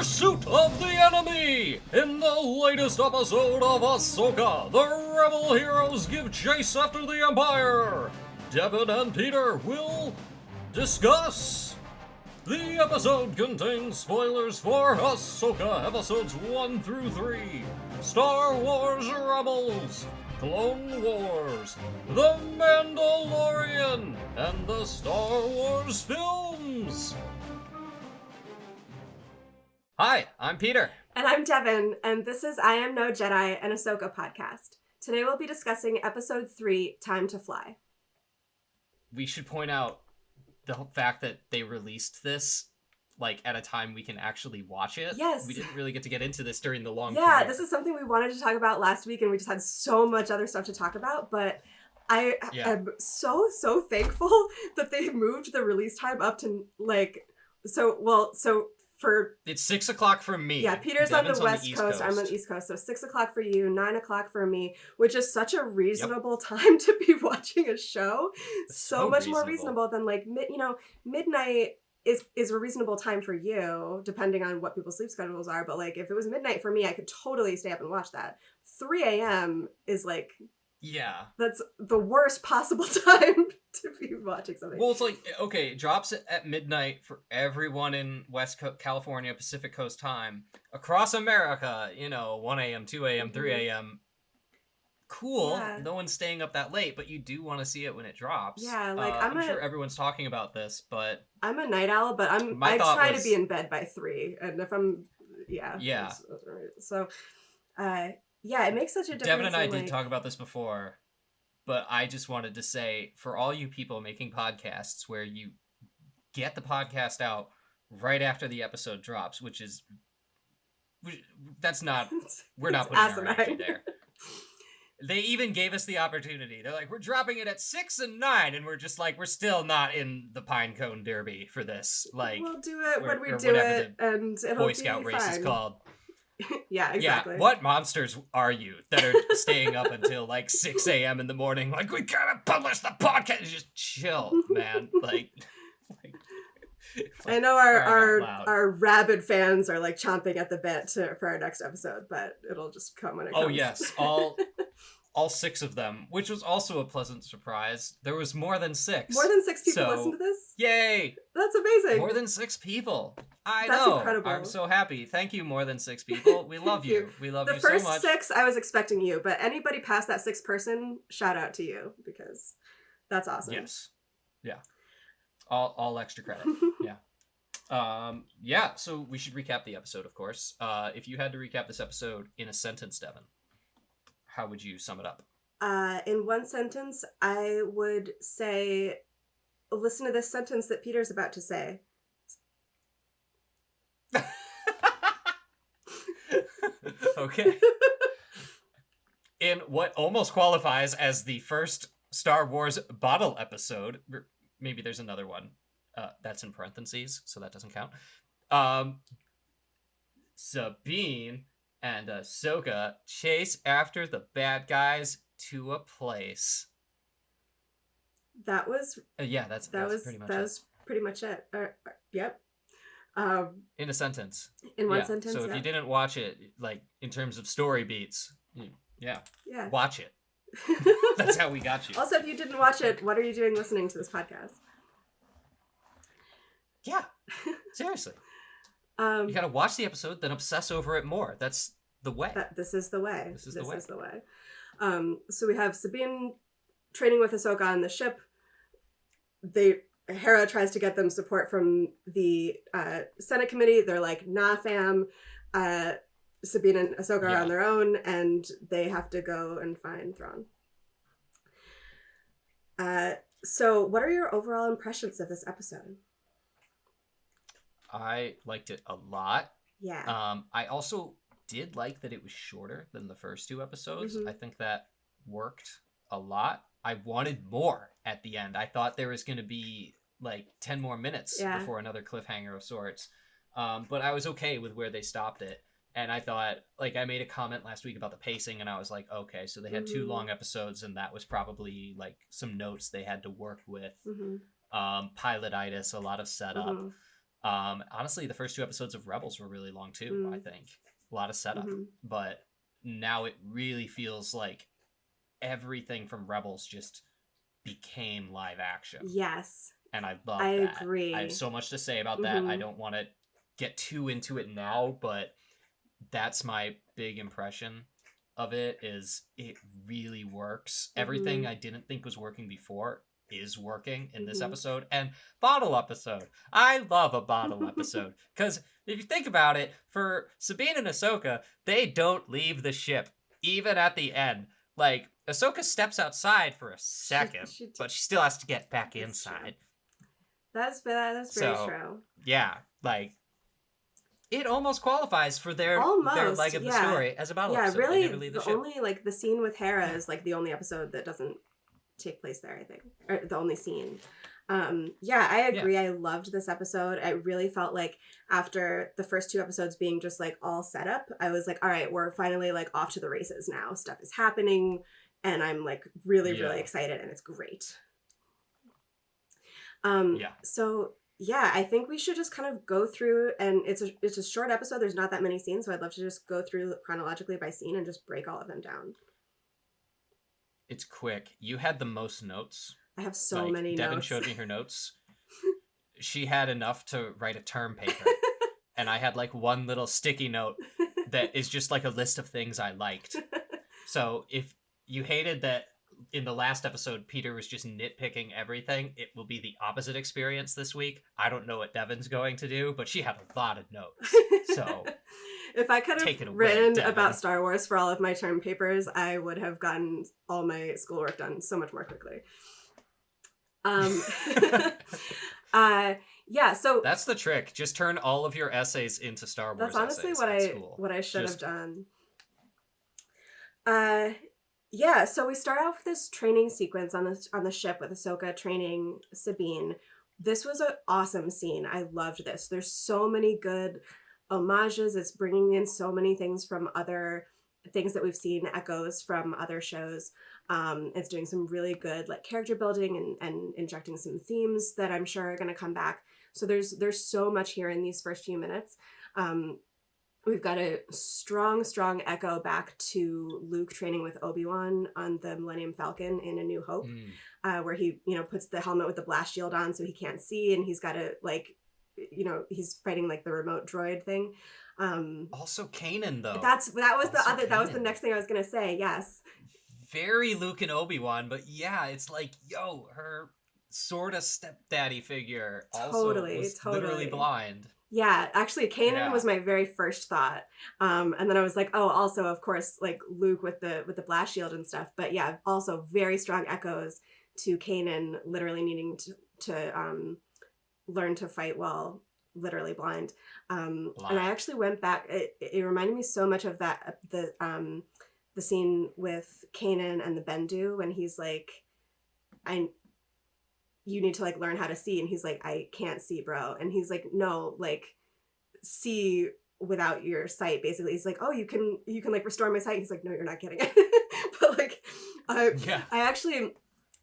pursuit of the enemy! In the latest episode of Ahsoka, the rebel heroes give chase after the Empire! Devin and Peter will discuss. The episode contains spoilers for Ahsoka episodes 1 through 3, Star Wars Rebels, Clone Wars, The Mandalorian, and the Star Wars films. Hi, I'm Peter. And I'm Devin, and this is I Am No Jedi, an Ahsoka podcast. Today we'll be discussing episode 3, Time to Fly. We should point out the fact that they released this at a time we can actually watch it. Yes. We didn't really get to get into this during the long premiere. Premiere. This is something we wanted to talk about last week, and we just had so much other stuff to talk about, but I am so thankful that they moved the release time up to it's 6 o'clock for me. Yeah, Peter's Devin's on the West Coast. I'm on the East Coast. So 6 o'clock for you, 9 o'clock for me, which is such a reasonable time to be watching a show. So much more reasonable than midnight is a reasonable time for you, depending on what people's sleep schedules are. But if it was midnight for me, I could totally stay up and watch that. 3 a.m. is yeah, that's the worst possible time to be watching something. Well, it's it drops at midnight for everyone in California, Pacific Coast time. Across America, 1 a.m., 2 a.m., 3 a.m. Cool. Yeah. No one's staying up that late, but you do want to see it when it drops. Yeah, I'm sure everyone's talking about this, but I'm a night owl, but I try to be in bed by 3, and if I'm so it makes such a difference. Devin and I did talk about this before, but I just wanted to say, for all you people making podcasts where you get the podcast out right after the episode drops, we're not putting our energy there. They even gave us the opportunity. They're we're dropping it at 6 and 9, and we're just we're still not in the Pinecone Derby for this. We'll do it when we do it, and it'll Boy Scout race is called. Yeah, exactly. Yeah, what monsters are you that are staying up until 6 a.m. in the morning? We gotta publish the podcast. Just chill, man. I know our rabid fans are chomping at the bit for our next episode, but it'll just come when it comes. Oh yes, all 6 of them, which was also a pleasant surprise. There was more than 6. More than 6 people listen to this? Yay! That's amazing. More than 6 people. That's know. Incredible. I'm so happy. Thank you, more than 6 people. We love you. We love you so much. The first 6, I was expecting you, but anybody past that 6th person, shout out to you, because that's awesome. Yes. Yeah. All extra credit. Yeah. So we should recap the episode, of course. If you had to recap this episode in a sentence, Devin, how would you sum it up? In one sentence, I would say, listen to this sentence that Peter's about to say. Okay. In what almost qualifies as the first Star Wars bottle episode, maybe there's another one that's in parentheses, so that doesn't count. Sabine and Ahsoka chase after the bad guys to a place. That was that's pretty much it. That was pretty much it. Yep. In a sentence. In one sentence. So if you didn't watch it, in terms of story beats, watch it. That's how we got you. Also, if you didn't watch it, what are you doing listening to this podcast? Yeah, seriously. You gotta watch the episode, then obsess over it more. That's the way. This is the way. This is the way. So we have Sabine training with Ahsoka on the ship. Hera tries to get them support from the Senate committee. They're nah, fam. Sabine and Ahsoka are on their own, and they have to go and find Thrawn. So what are your overall impressions of this episode? I liked it a lot. Yeah. I also did like that it was shorter than the first 2 episodes. Mm-hmm. I think that worked a lot. I wanted more at the end. I thought there was going to be 10 more minutes before another cliffhanger of sorts. But I was okay with where they stopped it. And I thought, I made a comment last week about the pacing, and I was okay, so they had 2 long episodes, and that was probably some notes they had to work with. Mm-hmm. Pilotitis, a lot of setup. Honestly, the first 2 episodes of Rebels were really long too, I think. A lot of setup. But now it really feels like everything from Rebels just became live action. Yes. And I love I that. agree. I have so much to say about that. I don't want to get too into it now, but that's my big impression of it, is it really works. Everything I didn't think was working before is working in this episode. And bottle episode. I love a bottle episode. Because if you think about it, for Sabine and Ahsoka, they don't leave the ship, even at the end. Like, Ahsoka steps outside for a second, but she still has to get back inside. That's very true. Yeah, like, it almost qualifies for their leg of the story as a bottle episode. Really, the only, like, the scene with Hera is, like, the only episode that doesn't take place there, I think. Or the only scene. I agree. I loved this episode. I really felt like after the first 2 episodes being just, like, all set up, I was like, all right, we're finally, like, off to the races now. Stuff is happening, and I'm, like, really, really excited, and it's great. So I think we should just kind of go through, and it's a short episode. There's not that many scenes, so I'd love to just go through chronologically by scene and just break all of them down. It's quick. You had the most notes. I have so many Devin notes. showed me her notes. She had enough to write a term paper. And I had like one little sticky note that is just like a list of things I liked. So if you hated that in the last episode Peter was just nitpicking everything, it will be the opposite experience this week. I don't know what Devin's going to do, but she had a lot of notes. So if I could have written about Star Wars for all of my term papers, I would have gotten all my schoolwork done so much more quickly. So that's the trick. Just turn all of your essays into Star Wars. That's honestly what I should have done. So we start off with this training sequence on the ship with Ahsoka training Sabine. This was an awesome scene. I loved this. There's so many good homages. It's bringing in so many things from other things that we've seen, echoes from other shows. It's doing some really good like character building and injecting some themes that I'm sure are going to come back. So there's so much here in these first few minutes. We've got a strong echo back to Luke training with Obi-Wan on the Millennium Falcon in A New Hope, where he, puts the helmet with the blast shield on so he can't see, and he's got to he's fighting like the remote droid thing. Also Kanan though. That was the next thing I was gonna say. Yes. Very Luke and Obi-Wan, but yeah, it's like, her sort of stepdaddy figure was literally blind. Yeah, actually, Kanan was my very first thought, and then I was like, oh, also of course, like Luke with the blast shield and stuff. But yeah, also very strong echoes to Kanan literally needing to learn to fight while literally blind. And I actually went back. It reminded me so much of that the scene with Kanan and the Bendu when he's like, you need to like learn how to see, and he's like, I can't see, bro. And he's like, no, like see without your sight, basically. He's like, oh, you can like restore my sight. He's like, no, you're not getting it. But like I actually,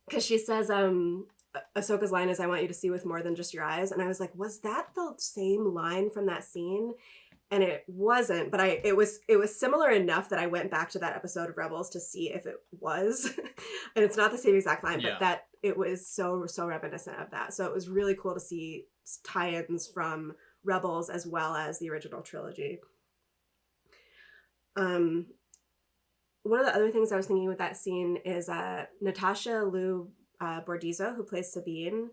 because she says Ahsoka's line is, I want you to see with more than just your eyes, and I was like, was that the same line from that scene? And it wasn't, but it was similar enough that I went back to that episode of Rebels to see if it was. And it's not the same exact line, but that it was so reminiscent of that. So it was really cool to see tie-ins from Rebels as well as the original trilogy. One of the other things I was thinking with that scene is Natasha Liu Bordizzo, who plays Sabine,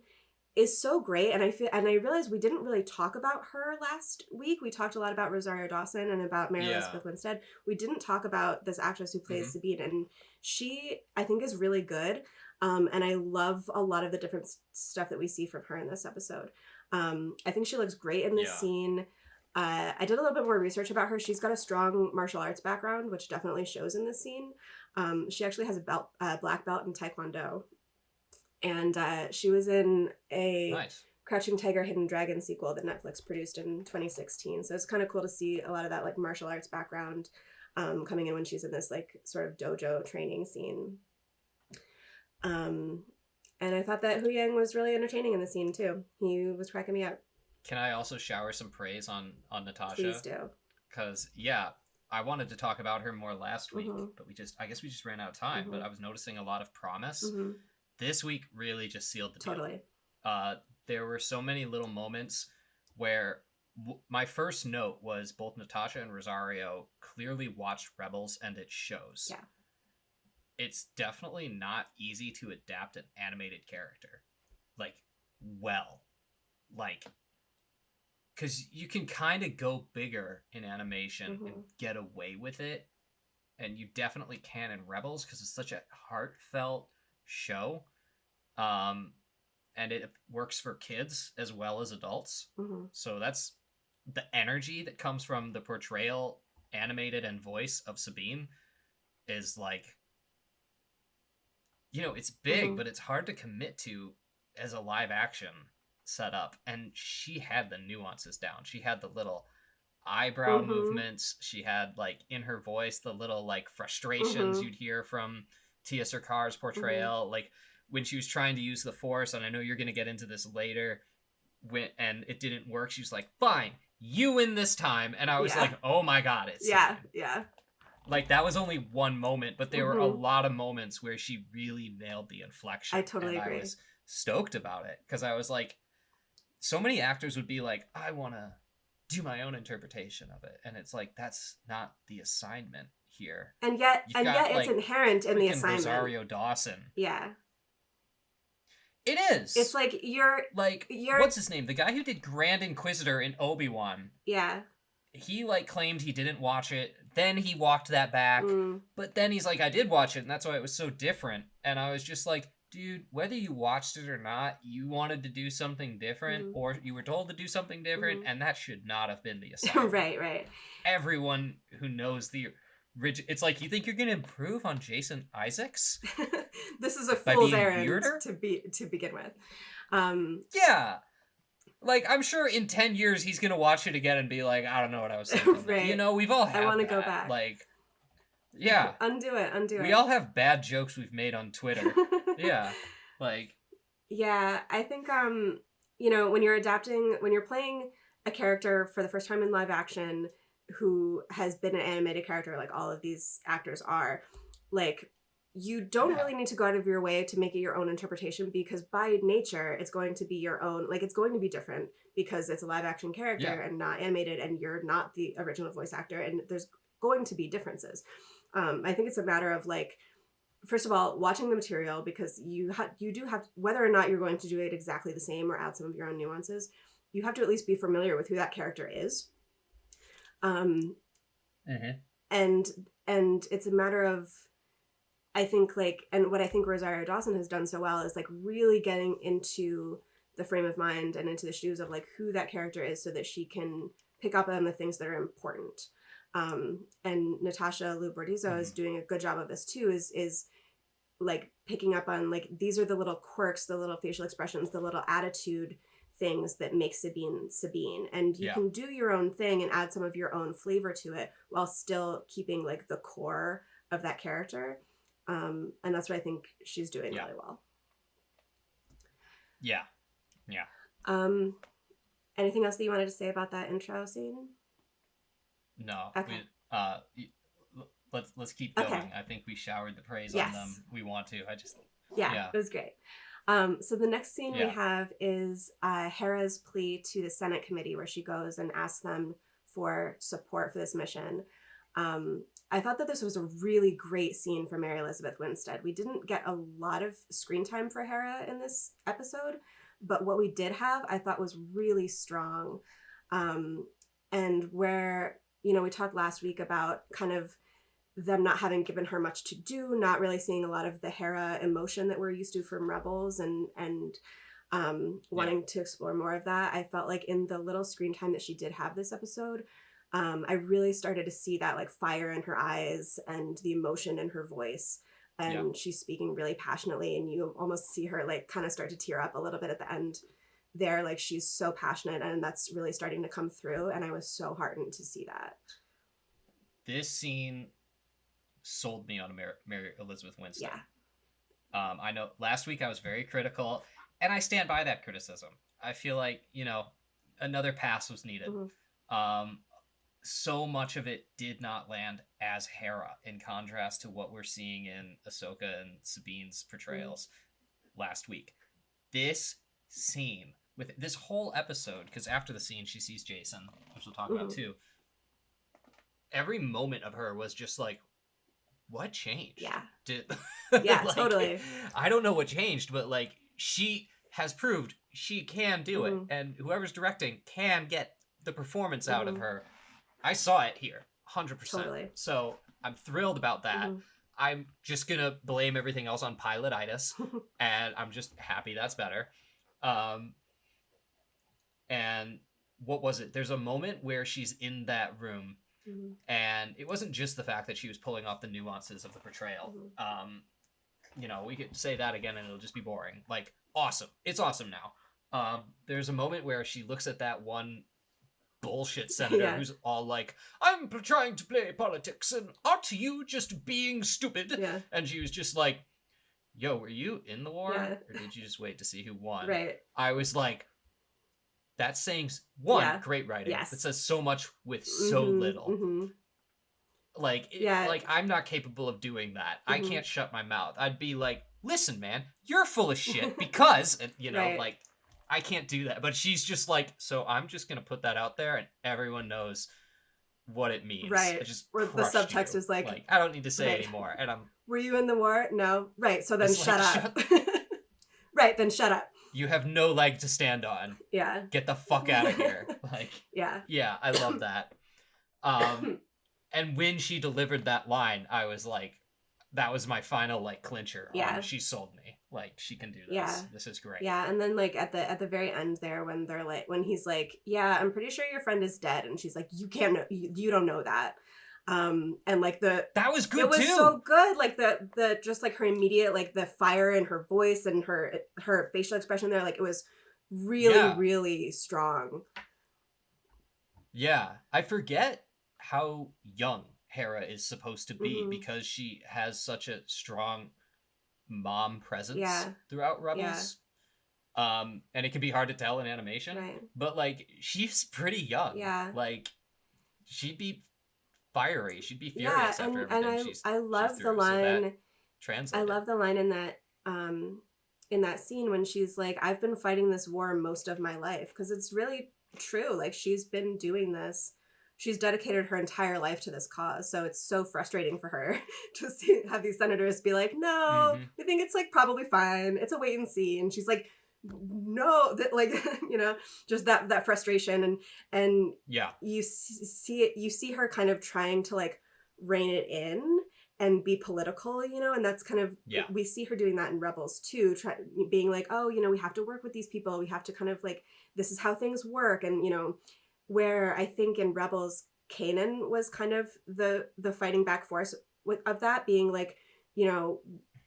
is so great, and I realized we didn't really talk about her last week. We talked a lot about Rosario Dawson and about Mary Elizabeth Winstead. We didn't talk about this actress who plays Sabine, and she, I think, is really good. And I love a lot of the different stuff that we see from her in this episode. I think she looks great in this scene. I did a little bit more research about her. She's got a strong martial arts background, which definitely shows in this scene. She actually has a black belt in Taekwondo. And she was in a Crouching Tiger, Hidden Dragon sequel that Netflix produced in 2016. So it's kind of cool to see a lot of that like martial arts background coming in when she's in this like sort of dojo training scene. And I thought that Hu Yang was really entertaining in the scene too. He was cracking me up. Can I also shower some praise on Natasha? Please do. Because, yeah, I wanted to talk about her more last week, Mm-hmm. but I guess we just ran out of time, Mm-hmm. but I was noticing a lot of promise. Mm-hmm. This week really just sealed the deal. Totally. There were so many little moments where my first note was both Natasha and Rosario clearly watched Rebels, and it shows. Yeah. It's definitely not easy to adapt an animated character. Like, well. Like, because you can kind of go bigger in animation and get away with it, and you definitely can in Rebels because it's such a heartfelt show, and it works for kids as well as adults. So that's the energy that comes from the portrayal, animated and voice of Sabine, is like, it's big, but it's hard to commit to as a live action setup, and she had the nuances down. She had the little eyebrow movements. She had, like, in her voice, the little, like, frustrations you'd hear from Tia Sarkar's portrayal. Like, when she was trying to use the Force, and I know you're going to get into this later, and it didn't work, she was like, fine, you win this time. And I was like, oh my god, it's yeah. Like, that was only one moment, but there were a lot of moments where she really nailed the inflection. I totally agree. I was stoked about it, because I was like, so many actors would be like, I want to do my own interpretation of it. And it's like, that's not the assignment here. And yet it's inherent in the assignment. Rosario Dawson. Yeah. It is. It's like you're what's his name? The guy who did Grand Inquisitor in Obi-Wan. Yeah. He, like, claimed he didn't watch it. Then he walked that back. But then he's like, I did watch it, and that's why it was so different. And I was just like, dude, whether you watched it or not, you wanted to do something different, or you were told to do something different, and that should not have been the assignment. Right. Everyone who knows it's like, you think you're going to improve on Jason Isaacs? This is a fool's errand to begin with. Yeah. Like, I'm sure in 10 years he's going to watch it again and be like, I don't know what I was thinking. Right. We've all had I want to that. go back. Like, yeah. Undo it. We all have bad jokes we've made on Twitter. Yeah. Like. Yeah, I think, when you're playing a character for the first time in live action who has been an animated character, like all of these actors are, like, you don't really need to go out of your way to make it your own interpretation, because by nature it's going to be your own, like, it's going to be different because it's a live action character and not animated, and you're not the original voice actor, and there's going to be differences. I think it's a matter of, like, first of all, watching the material, because you do have, whether or not you're going to do it exactly the same or add some of your own nuances, you have to at least be familiar with who that character is. And it's a matter of, I think, like, and what I think Rosario Dawson has done so well is, like, really getting into the frame of mind and into the shoes of, like, who that character is, so that she can pick up on the things that are important. And Natasha Liu Bordizzo is doing a good job of this too, is like picking up on, like, these are the little quirks, the little facial expressions, the little attitude things that make Sabine. And you can do your own thing and add some of your own flavor to it while still keeping, like, the core of that character. And that's what I think she's doing really well. Yeah. Anything else that you wanted to say about that intro scene? No. Okay. Let's keep going. Okay. I think we showered the praise on them. We want to. It was great. So the next scene we have is Hera's plea to the Senate committee, where she goes and asks them for support for this mission. I thought that this was a really great scene for Mary Elizabeth Winstead. We didn't get a lot of screen time for Hera in this episode, but what we did have, I thought, was really strong. And where, we talked last week about kind of them not having given her much to do, not really seeing a lot of the Hera emotion that we're used to from Rebels, and wanting to explore more of that. I felt like in the little screen time that she did have this episode, I really started to see that, like, fire in her eyes and the emotion in her voice. And she's speaking really passionately, and you almost see her, like, kind of start to tear up a little bit at the end there. Like, she's so passionate, and that's really starting to come through. And I was so heartened to see that. This scene sold me on Mary Elizabeth Winstead. I know last week I was very critical, and I stand by that criticism. I feel like, another pass was needed. So much of it did not land as Hera, in contrast to what we're seeing in Ahsoka and Sabine's portrayals last week. This scene, with this whole episode, because after the scene she sees Jason, which we'll talk about too, every moment of her was just like, what changed? Yeah. Yeah, like, totally. I don't know what changed, but like, she has proved she can do it, and whoever's directing can get the performance out of her. I saw it here, 100%. Totally. So I'm thrilled about that. I'm just gonna blame everything else on pilotitis, and I'm just happy that's better. And what was it? There's a moment where she's in that room, and it wasn't just the fact that she was pulling off the nuances of the portrayal. You know, we could say that again and it'll just be boring. Like, awesome. It's awesome now. There's a moment where she looks at that one bullshit senator who's all like, I'm trying to play politics, and aren't you just being stupid? Yeah. And she was just like, yo, were you in the war? Yeah. Or did you just wait to see who won? Right. I was like, that's saying, great writing. Yes. It says so much with so little. Like, like, I'm not capable of doing that. I can't shut my mouth. I'd be like, listen, man, you're full of shit because, you know, like, I can't do that. But she's just like, so I'm just going to put that out there and everyone knows what it means. Right. It just or the subtext is like, I don't need to say anymore. And were you in the war? No. Right. So then shut up. Right. Then shut up. You have no leg to stand on. Yeah. Get the fuck out of here. Like, yeah, I love that. And when she delivered that line, I was like, that was my final like clincher. Yeah. She sold me. Like, she can do this. Yeah. This is great. Yeah, and then like at the very end there, when they're like, when he's like, yeah, I'm pretty sure your friend is dead, and she's like, you can't know, you don't know that. And like that was good. It was too. so good. Like the just like her immediate, like the fire in her voice and her facial expression there, like it was really really strong. Yeah, I forget how young Hera is supposed to be because she has such a strong mom presence throughout Rebels. And it can be hard to tell in animation. Right. But like, she's pretty young. Yeah. Like, she'd be furious after everything I love the line. I love the line in that scene when she's like, I've been fighting this war most of my life, because it's really true. Like, she's been doing this. She's dedicated her entire life to this cause. So it's so frustrating for her to have these senators be like, no, we think it's like probably fine. It's a wait and see. And she's like, no, that, like, you know, just that frustration. And you see her kind of trying to like rein it in and be political, you know, and that's kind of, we see her doing that in Rebels too, being like, oh, you know, we have to work with these people. We have to kind of like, this is how things work. And, you know, where I think in Rebels, Kanan was kind of the fighting back force of that, being like, you know,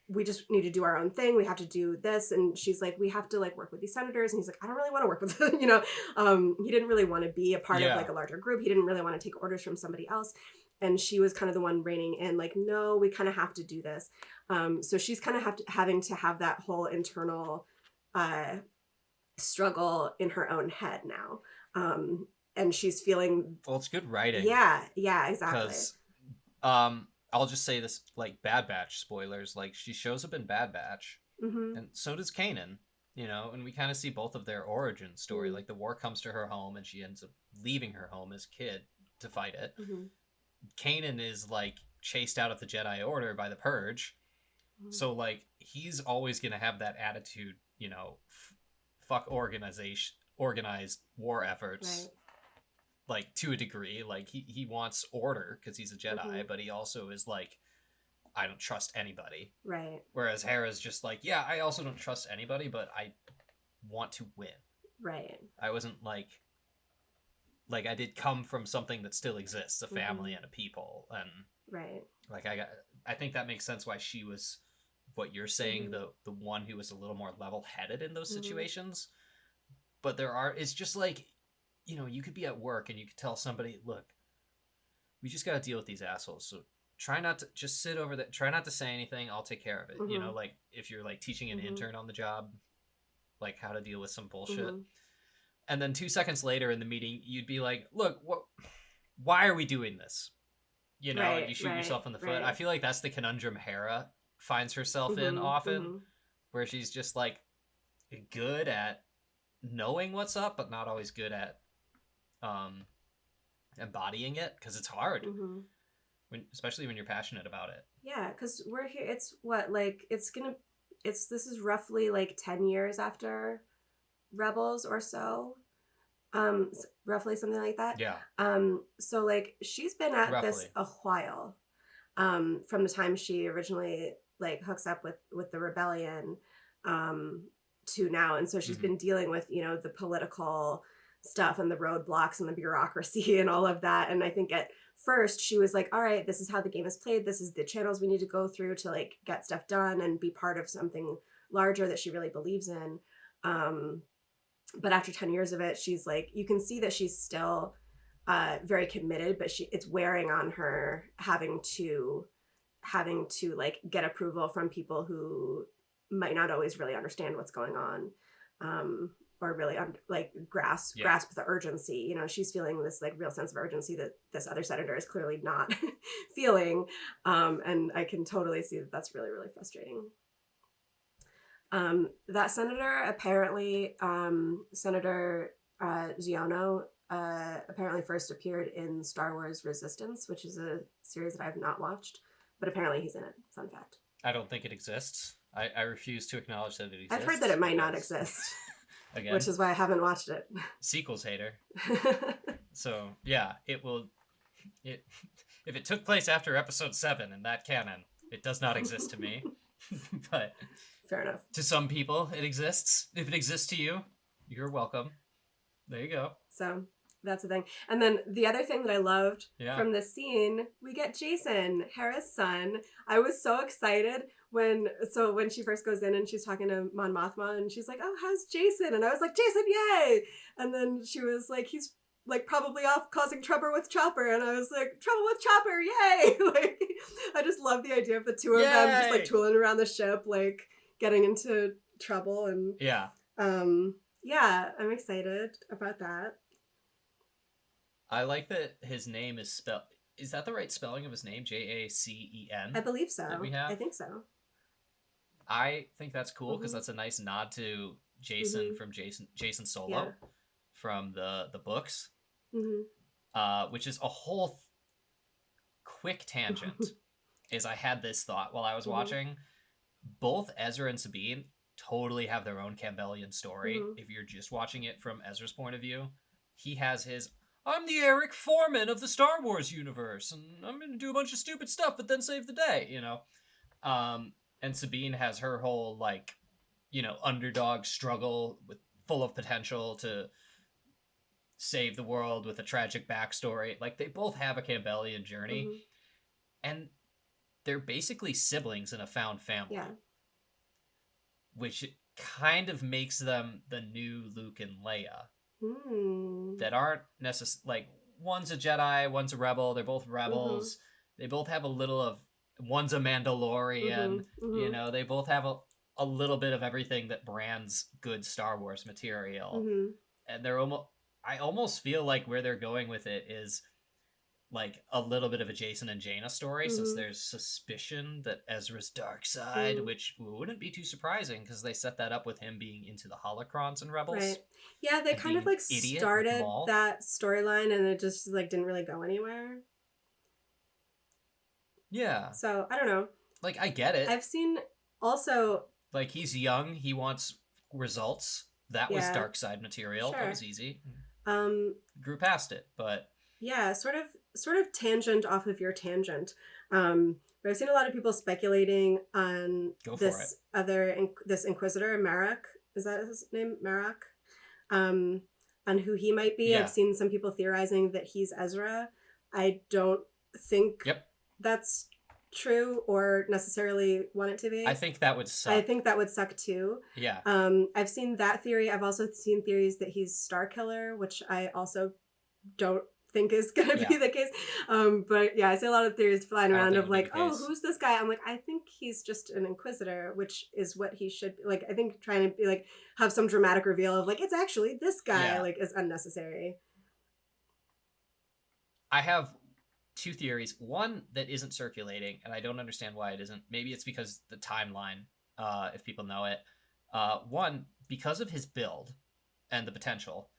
we just need to do our own thing. We have to do this. And she's like, we have to like work with these senators. And he's like, I don't really want to work with them. You know, he didn't really want to be a part of like a larger group. He didn't really want to take orders from somebody else. And she was kind of the one reining in, like, no, we kind of have to do this. So she's kind of having to have that whole internal struggle in her own head now. And she's feeling... Well, it's good writing. Yeah, exactly. Because, I'll just say this, like, Bad Batch spoilers, like, she shows up in Bad Batch, and so does Kanan, you know, and we kind of see both of their origin story. Like, the war comes to her home, and she ends up leaving her home as a kid to fight it. Kanan is, like, chased out of the Jedi Order by the Purge, so, like, he's always gonna have that attitude, you know, fuck organized war efforts. Right. Like, to a degree, like, he wants order because he's a Jedi, but he also is like, I don't trust anybody. Right. Whereas Hera's just like, yeah, I also don't trust anybody, but I want to win. Right. I wasn't like I did come from something that still exists, a family and a people, and right. Like, I think that makes sense why she was what you're saying, the one who was a little more level-headed in those situations. But it's just like, you know, you could be at work and you could tell somebody, look, we just got to deal with these assholes. So try not to just sit over there. Try not to say anything. I'll take care of it. You know, like if you're like teaching an intern on the job, like how to deal with some bullshit. And then 2 seconds later in the meeting, you'd be like, look, why are we doing this? You know, Right, and you shoot right, yourself in the foot. right. I feel like that's the conundrum Hera finds herself in often, where she's just like good at knowing what's up, but not always good at embodying it, because it's hard, especially when you're passionate about it. Yeah, because we're here. It's what, like, this is roughly like 10 years after Rebels or so. Roughly something like that. Yeah. So like she's been at this Roughly. a while. From the time she originally like hooks up with the rebellion, to now. And so she's been dealing with, you know, the political stuff and the roadblocks and the bureaucracy and all of that. And I think at first she was like, all right, this is how the game is played. This is the channels we need to go through to like get stuff done and be part of something larger that she really believes in. But after 10 years of it, she's like, you can see that she's still very committed, but it's wearing on her having to like get approval from people who might not always really understand what's going on, or really like grasp the urgency. You know, she's feeling this like real sense of urgency that this other senator is clearly not feeling, and I can totally see that that's really, really frustrating. That senator apparently, Senator Ziono, apparently first appeared in Star Wars Resistance, which is a series that I have not watched, but apparently he's in it. Fun fact. I don't think it exists. I refuse to acknowledge that it exists. I've heard that it might not exist. Again, which is why I haven't watched it. Sequels hater. So yeah, if it took place after episode 7 in that canon, it does not exist to me. But fair enough. To some people, it exists. If it exists to you, you're welcome. There you go. So that's the thing. And then the other thing that I loved from this scene, we get Jason, Hera's son. I was so excited when she first goes in and she's talking to Mon Mothma and she's like, oh, how's Jason? And I was like, Jason, yay! And then she was like, he's like probably off causing trouble with Chopper. And I was like, trouble with Chopper, yay! Like, I just love the idea of the two of them just like tooling around the ship, like getting into trouble. And yeah, I'm excited about that. I like that his name is spelled. Is that the right spelling of his name? Jacen? I believe so. That we have? I think so. I think that's cool because that's a nice nod to Jason from Jason Solo from the books, which is a whole quick tangent. Is I had this thought while I was watching. Both Ezra and Sabine totally have their own Campbellian story. If you're just watching it from Ezra's point of view, he has his, I'm the Eric Foreman of the Star Wars universe, and I'm going to do a bunch of stupid stuff, but then save the day, you know? And Sabine has her whole, like, you know, underdog struggle full of potential to save the world with a tragic backstory. Like, they both have a Campbellian journey, and they're basically siblings in a found family. Yeah. Which kind of makes them the new Luke and Leia. That aren't necessarily, like, one's a Jedi, one's a rebel, they're both rebels. They both have a little of, one's a Mandalorian, you know, they both have a little bit of everything that brands good Star Wars material. And they're I almost feel like where they're going with it is like a little bit of a Jason and Jaina story, since there's suspicion that Ezra's dark side, which wouldn't be too surprising because they set that up with him being into the holocrons and Rebels. Right. Yeah, they kind of like started that storyline and it just like didn't really go anywhere. Yeah. So I don't know. Like, I get it. I've seen also, like, he's young, he wants results. That was dark side material. That was easy. Grew past it, but yeah, sort of tangent off of your tangent. But I've seen a lot of people speculating on this Inquisitor, Marek. Is that his name? Marek? On who he might be. Yeah. I've seen some people theorizing that he's Ezra. I don't think that's true or necessarily want it to be. I think that would suck. I think that would suck too. Yeah. I've seen that theory. I've also seen theories that he's Starkiller, which I also don't think is going to be the case. But yeah, I see a lot of theories flying around of like, oh, who's this guy? I'm like, I think he's just an inquisitor, which is what he should be. Like, I think trying to be like, have some dramatic reveal of like, it's actually this guy, like, is unnecessary. I have two theories. One that isn't circulating, and I don't understand why it isn't. Maybe it's because the timeline, if people know it. One, because of his build and the potential.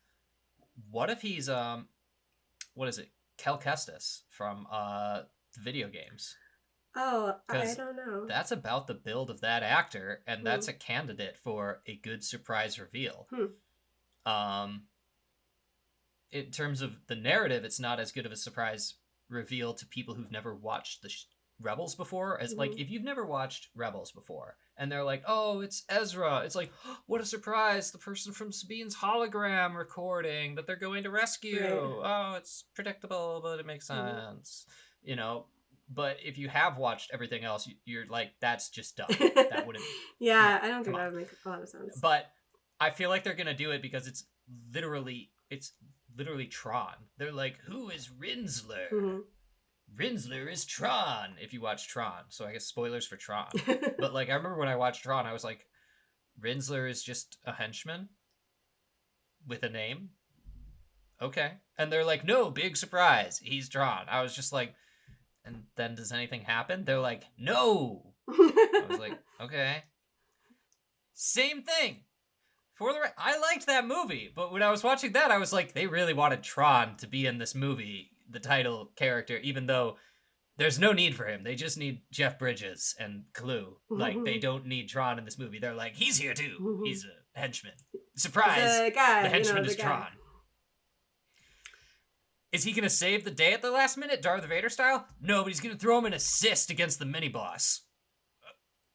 What if he's what is it? Kel Kestis from the video games. Oh, I don't know. That's about the build of that actor, and that's a candidate for a good surprise reveal. In terms of the narrative, it's not as good of a surprise reveal to people who've never watched the Rebels before. As like, if you've never watched Rebels before, and they're like, "Oh, it's Ezra," it's like, oh, what a surprise! The person from Sabine's hologram recording that they're going to rescue. Right. Oh, it's predictable, but it makes sense. You know. But if you have watched everything else, you're like, that's just dumb. That wouldn't. Yeah, I don't think that would make a lot of sense. But I feel like they're gonna do it because it's literally Tron. They're like, who is Rinsler? Rinsler is Tron. If you watch Tron, so I guess spoilers for Tron. But like, I remember when I watched Tron, I was like, Rinsler is just a henchman with a name. Okay, and they're like, no, big surprise, he's Tron. I was just like. And then does anything happen? They're like, no. I was like, okay. Same thing. I liked that movie, but when I was watching that, I was like, they really wanted Tron to be in this movie, the title character, even though there's no need for him. They just need Jeff Bridges and Clue. Like, they don't need Tron in this movie. They're like, he's here too. He's a henchman. Surprise! The guy, the henchman is guy. Tron. Is he going to save the day at the last minute, Darth Vader style? No, but he's going to throw him an assist against the mini-boss.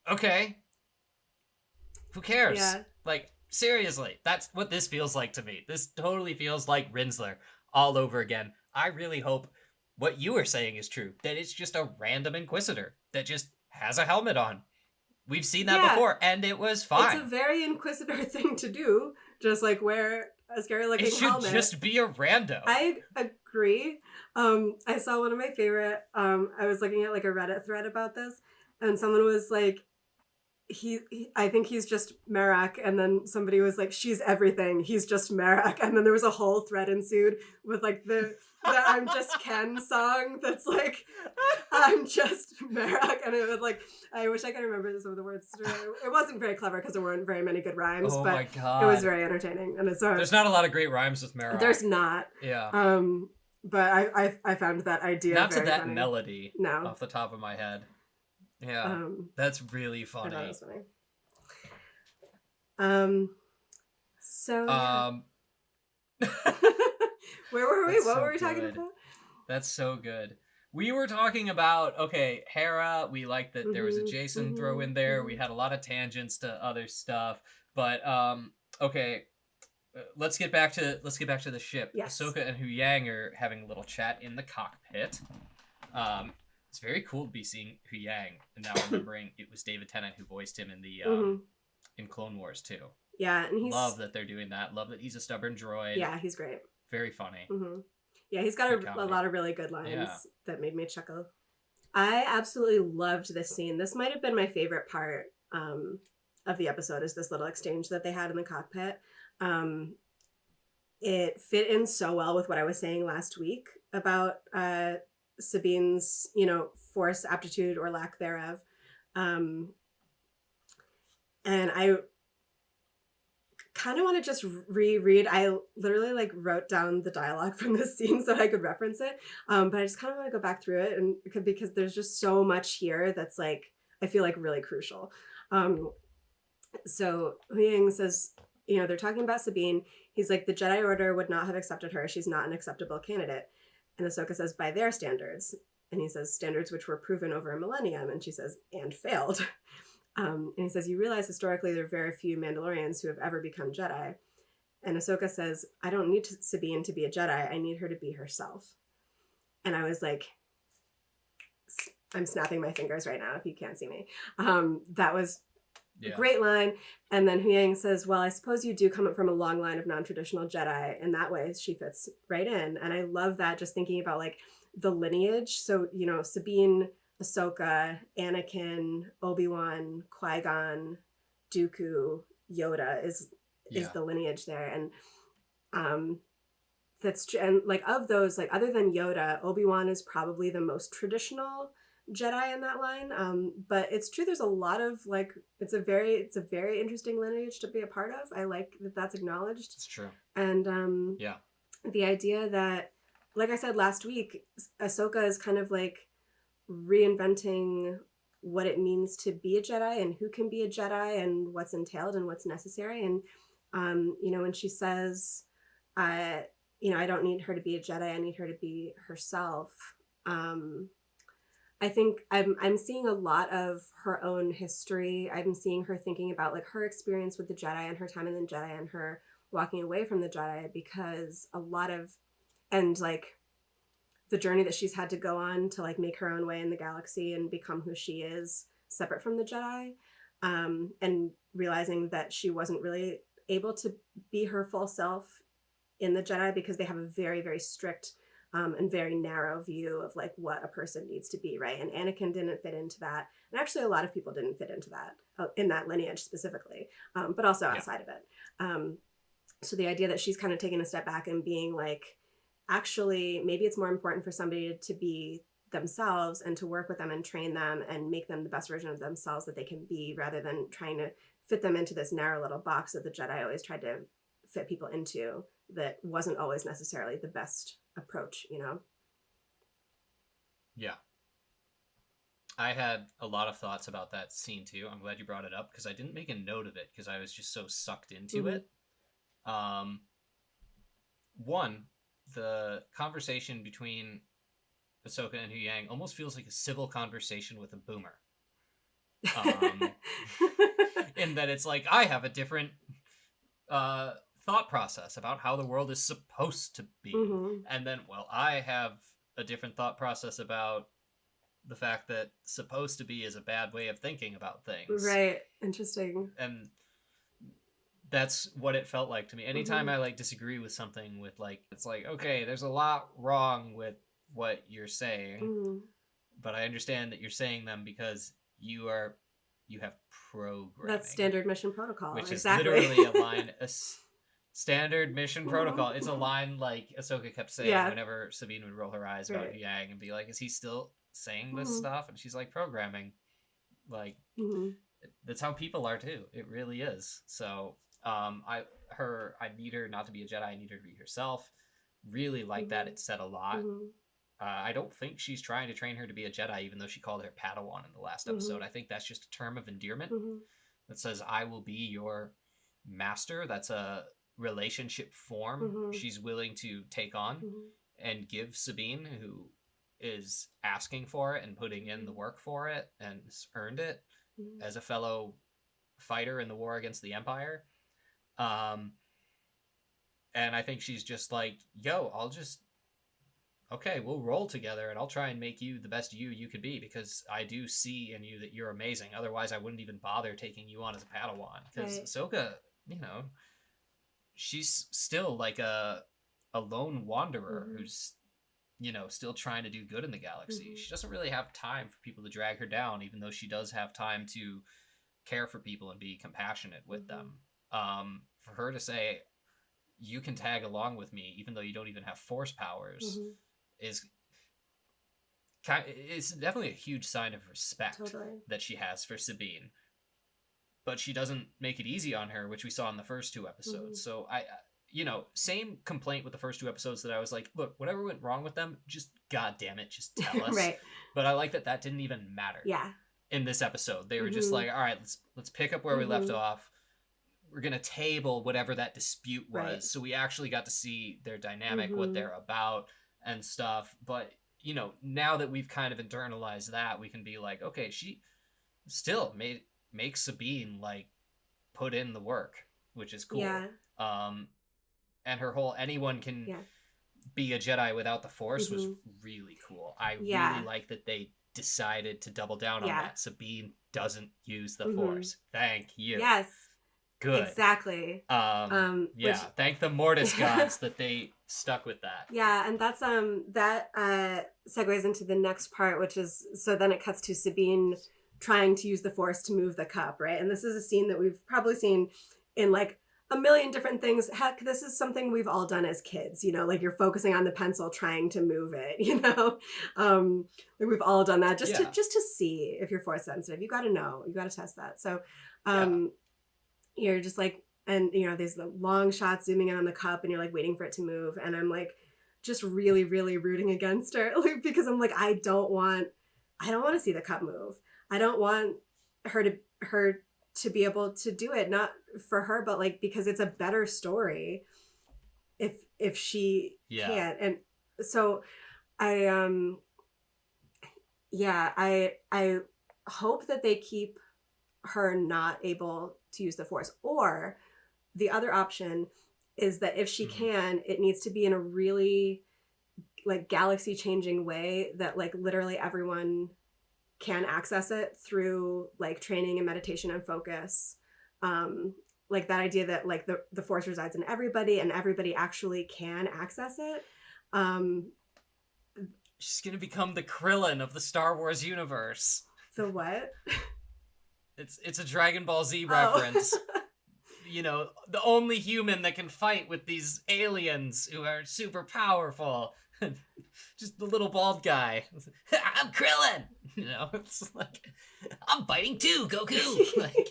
Okay. Who cares? Yeah. Like, seriously, that's what this feels like to me. This totally feels like Rinsler all over again. I really hope what you were saying is true, that it's just a random Inquisitor that just has a helmet on. We've seen that before, and it was fine. It's a very Inquisitor thing to do, just like wear a scary looking helmet. It should just be a rando. I agree. I saw one of my favorite, I was looking at like a Reddit thread about this, and someone was like, I think he's just Merrick, and then somebody was like, she's everything, he's just Merrick, and then there was a whole thread ensued with like the I'm Just Ken song that's like, I'm just Merrick, and it was like, I wish I could remember some of the words. It wasn't very clever because there weren't very many good rhymes, but my God. It was very entertaining. And it's there's not a lot of great rhymes with Merrick. There's not. Yeah. But I found that idea not very to that funny. melody. No. Off the top of my head. Yeah. That's really funny. I thought it was funny. So. Where were we? What were we talking about? That's so good. We were talking about, okay, Hera. We liked that there was a Jason throw in there. We had a lot of tangents to other stuff. But okay, let's get back to the ship. Yes. Ahsoka and Hu Yang are having a little chat in the cockpit. It's very cool to be seeing Hu Yang, and now remembering it was David Tennant who voiced him in the in Clone Wars too. Yeah, and love that they're doing that. Love that he's a stubborn droid. Yeah, he's great. Very funny. Yeah, he's got a lot of really good lines that made me chuckle. I absolutely loved this scene. This might have been my favorite part of the episode, is this little exchange that they had in the cockpit. It fit in so well with what I was saying last week about Sabine's, force aptitude or lack thereof. And I kind of want to just reread. I literally wrote down the dialogue from this scene so I could reference it. But I just kind of want to go back through it because there's just so much here that's I feel really crucial. So Hu Yang says, they're talking about Sabine. He's like, the Jedi Order would not have accepted her. She's not an acceptable candidate. And Ahsoka says, by their standards. And he says, standards which were proven over a millennium. And she says, and failed. And he says, you realize historically there are very few Mandalorians who have ever become Jedi. And Ahsoka says, I don't need Sabine to be a Jedi. I need her to be herself. And I was like, I'm snapping my fingers right now if you can't see me. That was Yeah. Great line. And then Huyang says, well, I suppose you do come from a long line of non-traditional Jedi. In that way, she fits right in. And I love that, just thinking about like the lineage. So, you know, Sabine, Ahsoka, Anakin, Obi-Wan, Qui-Gon, Dooku, Yoda is the lineage there. And that's true. And like of those, like other than Yoda, Obi-Wan is probably the most traditional Jedi in that line. But it's true, there's a lot of like, it's a very interesting lineage to be a part of. I like that that's acknowledged. It's true. And yeah, the idea that, like I said last week, Ahsoka is kind of like reinventing what it means to be a Jedi and who can be a Jedi and what's entailed and what's necessary. And you know, when she says, you know, I don't need her to be a Jedi, I need her to be herself. I think I'm seeing a lot of her own history. I'm seeing her thinking about like her experience with the Jedi and her time in the Jedi and her walking away from the Jedi, because a lot of, and like the journey that she's had to go on to like make her own way in the galaxy and become who she is separate from the Jedi, and realizing that she wasn't really able to be her full self in the Jedi because they have a very, very strict and very narrow view of like what a person needs to be, right? And Anakin didn't fit into that, and actually a lot of people didn't fit into that in that lineage specifically, but also outside of it. So the idea that she's kind of taking a step back and being like, actually, maybe it's more important for somebody to be themselves and to work with them and train them and make them the best version of themselves that they can be, rather than trying to fit them into this narrow little box that the Jedi always tried to fit people into, that wasn't always necessarily the best approach, you know? Yeah. I had a lot of thoughts about that scene too. I'm glad you brought it up, because I didn't make a note of it because I was just so sucked into it. One, the conversation between Ahsoka and Huyang almost feels like a civil conversation with a boomer. In that it's like, I have a different thought process about how the world is supposed to be. And then, well, I have a different thought process about the fact that supposed to be is a bad way of thinking about things. Right. Interesting. And that's what it felt like to me. Anytime I like disagree with something with like, it's like, okay, there's a lot wrong with what you're saying, but I understand that you're saying them because you have programming. That's standard mission protocol. Which exactly. is literally a line, standard mission protocol. It's a line like Ahsoka kept saying whenever Sabine would roll her eyes about Yang and be like, is he still saying this stuff? And she's like, programming. Like, that's how people are too. It really is. So I need her not to be a Jedi. I need her to be herself. Really like that. It said a lot. I don't think she's trying to train her to be a Jedi, even though she called her Padawan in the last episode. I think that's just a term of endearment that says, I will be your master. That's a relationship form she's willing to take on and give Sabine, who is asking for it and putting in the work for it and has earned it as a fellow fighter in the war against the Empire. And I think she's just like, yo, okay, we'll roll together and I'll try and make you the best you could be, because I do see in you that you're amazing. Otherwise, I wouldn't even bother taking you on as a Padawan. Because Ahsoka, you know, she's still like a lone wanderer who's, you know, still trying to do good in the galaxy. She doesn't really have time for people to drag her down, even though she does have time to care for people and be compassionate with them. For her to say, you can tag along with me, even though you don't even have force powers, is it's definitely a huge sign of respect that she has for Sabine. But she doesn't make it easy on her, which we saw in the first two episodes. So I, you know, same complaint with the first two episodes, that I was like, look, whatever went wrong with them, just goddamn it, just tell us. But I like that didn't even matter. In this episode, they were just like, all right, let's pick up where we left off. We're gonna table whatever that dispute was. So we actually got to see their dynamic, what they're about and stuff. But you know, now that we've kind of internalized that, we can be like, okay, she still makes Sabine like put in the work, which is cool. And her whole anyone can be a Jedi without the Force was really cool. I really like that they decided to double down on Yeah. that. Sabine doesn't use the Force. Thank you. Yes. Good. Exactly. Yeah. Which, thank the Mortis gods that they stuck with that. yeah, and that's that segues into the next part, which is, so then it cuts to Sabine trying to use the Force to move the cup, right? And this is a scene that we've probably seen in like a million different things. Heck, this is something we've all done as kids, you know, like you're focusing on the pencil trying to move it, you know. Like we've all done that just to see if you're Force sensitive. You got to know, you got to test that. So you're just like, and you know, there's the long shots zooming in on the cup and you're like waiting for it to move, and I'm like just really really rooting against her, like, because I'm like, I don't want to see the cup move. I don't want her to be able to do it, not for her, but like because it's a better story if she can't. And so I I hope that they keep her not able to use the Force, or the other option is that if she can, it needs to be in a really like galaxy changing way that like literally everyone can access it through like training and meditation and focus. Like that idea that like the Force resides in everybody and everybody actually can access it. She's gonna become the Krillin of the Star Wars universe. The what? It's a Dragon Ball Z reference. You know, the only human that can fight with these aliens who are super powerful. Just the little bald guy. I'm Krillin! You know, it's like, I'm biting too, Goku! Like,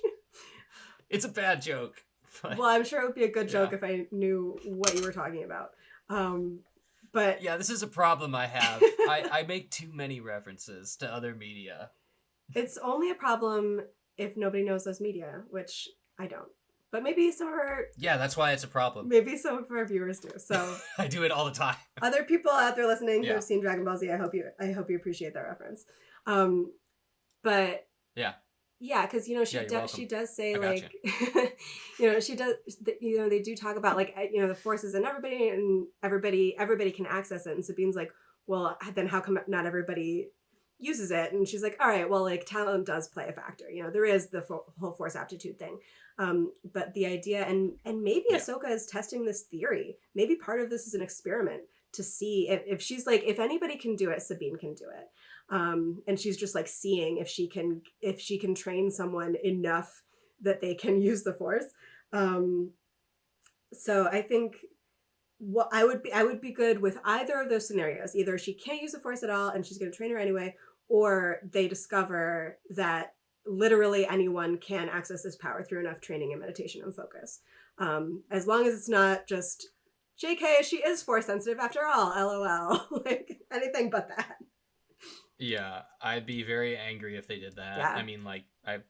it's a bad joke. But, well, I'm sure it would be a good joke if I knew what you were talking about. But yeah, this is a problem I have. I make too many references to other media. It's only a problem if nobody knows those media, which I don't. But maybe some of our... Yeah, that's why it's a problem. Maybe some of our viewers do. So I do it all the time. Other people out there listening who have seen Dragon Ball Z, I hope you appreciate that reference. But yeah, because you know she does say like you know she does you know they do talk about like you know the Force is in everybody and everybody can access it, and Sabine's like, well then how come not everybody uses it? And she's like, all right, well like talent does play a factor, you know, there is the whole Force aptitude thing. But the idea, and maybe Ahsoka is testing this theory. Maybe part of this is an experiment to see if she's like, if anybody can do it, Sabine can do it. And she's just like seeing if she can train someone enough that they can use the Force. So I think what I would be good with either of those scenarios. Either she can't use the Force at all and she's going to train her anyway, or they discover that literally anyone can access this power through enough training and meditation and focus. As long as it's not just JK, she is Force sensitive after all, LOL. Like anything but that. Yeah, I'd be very angry if they did that. Yeah. I mean, like, I've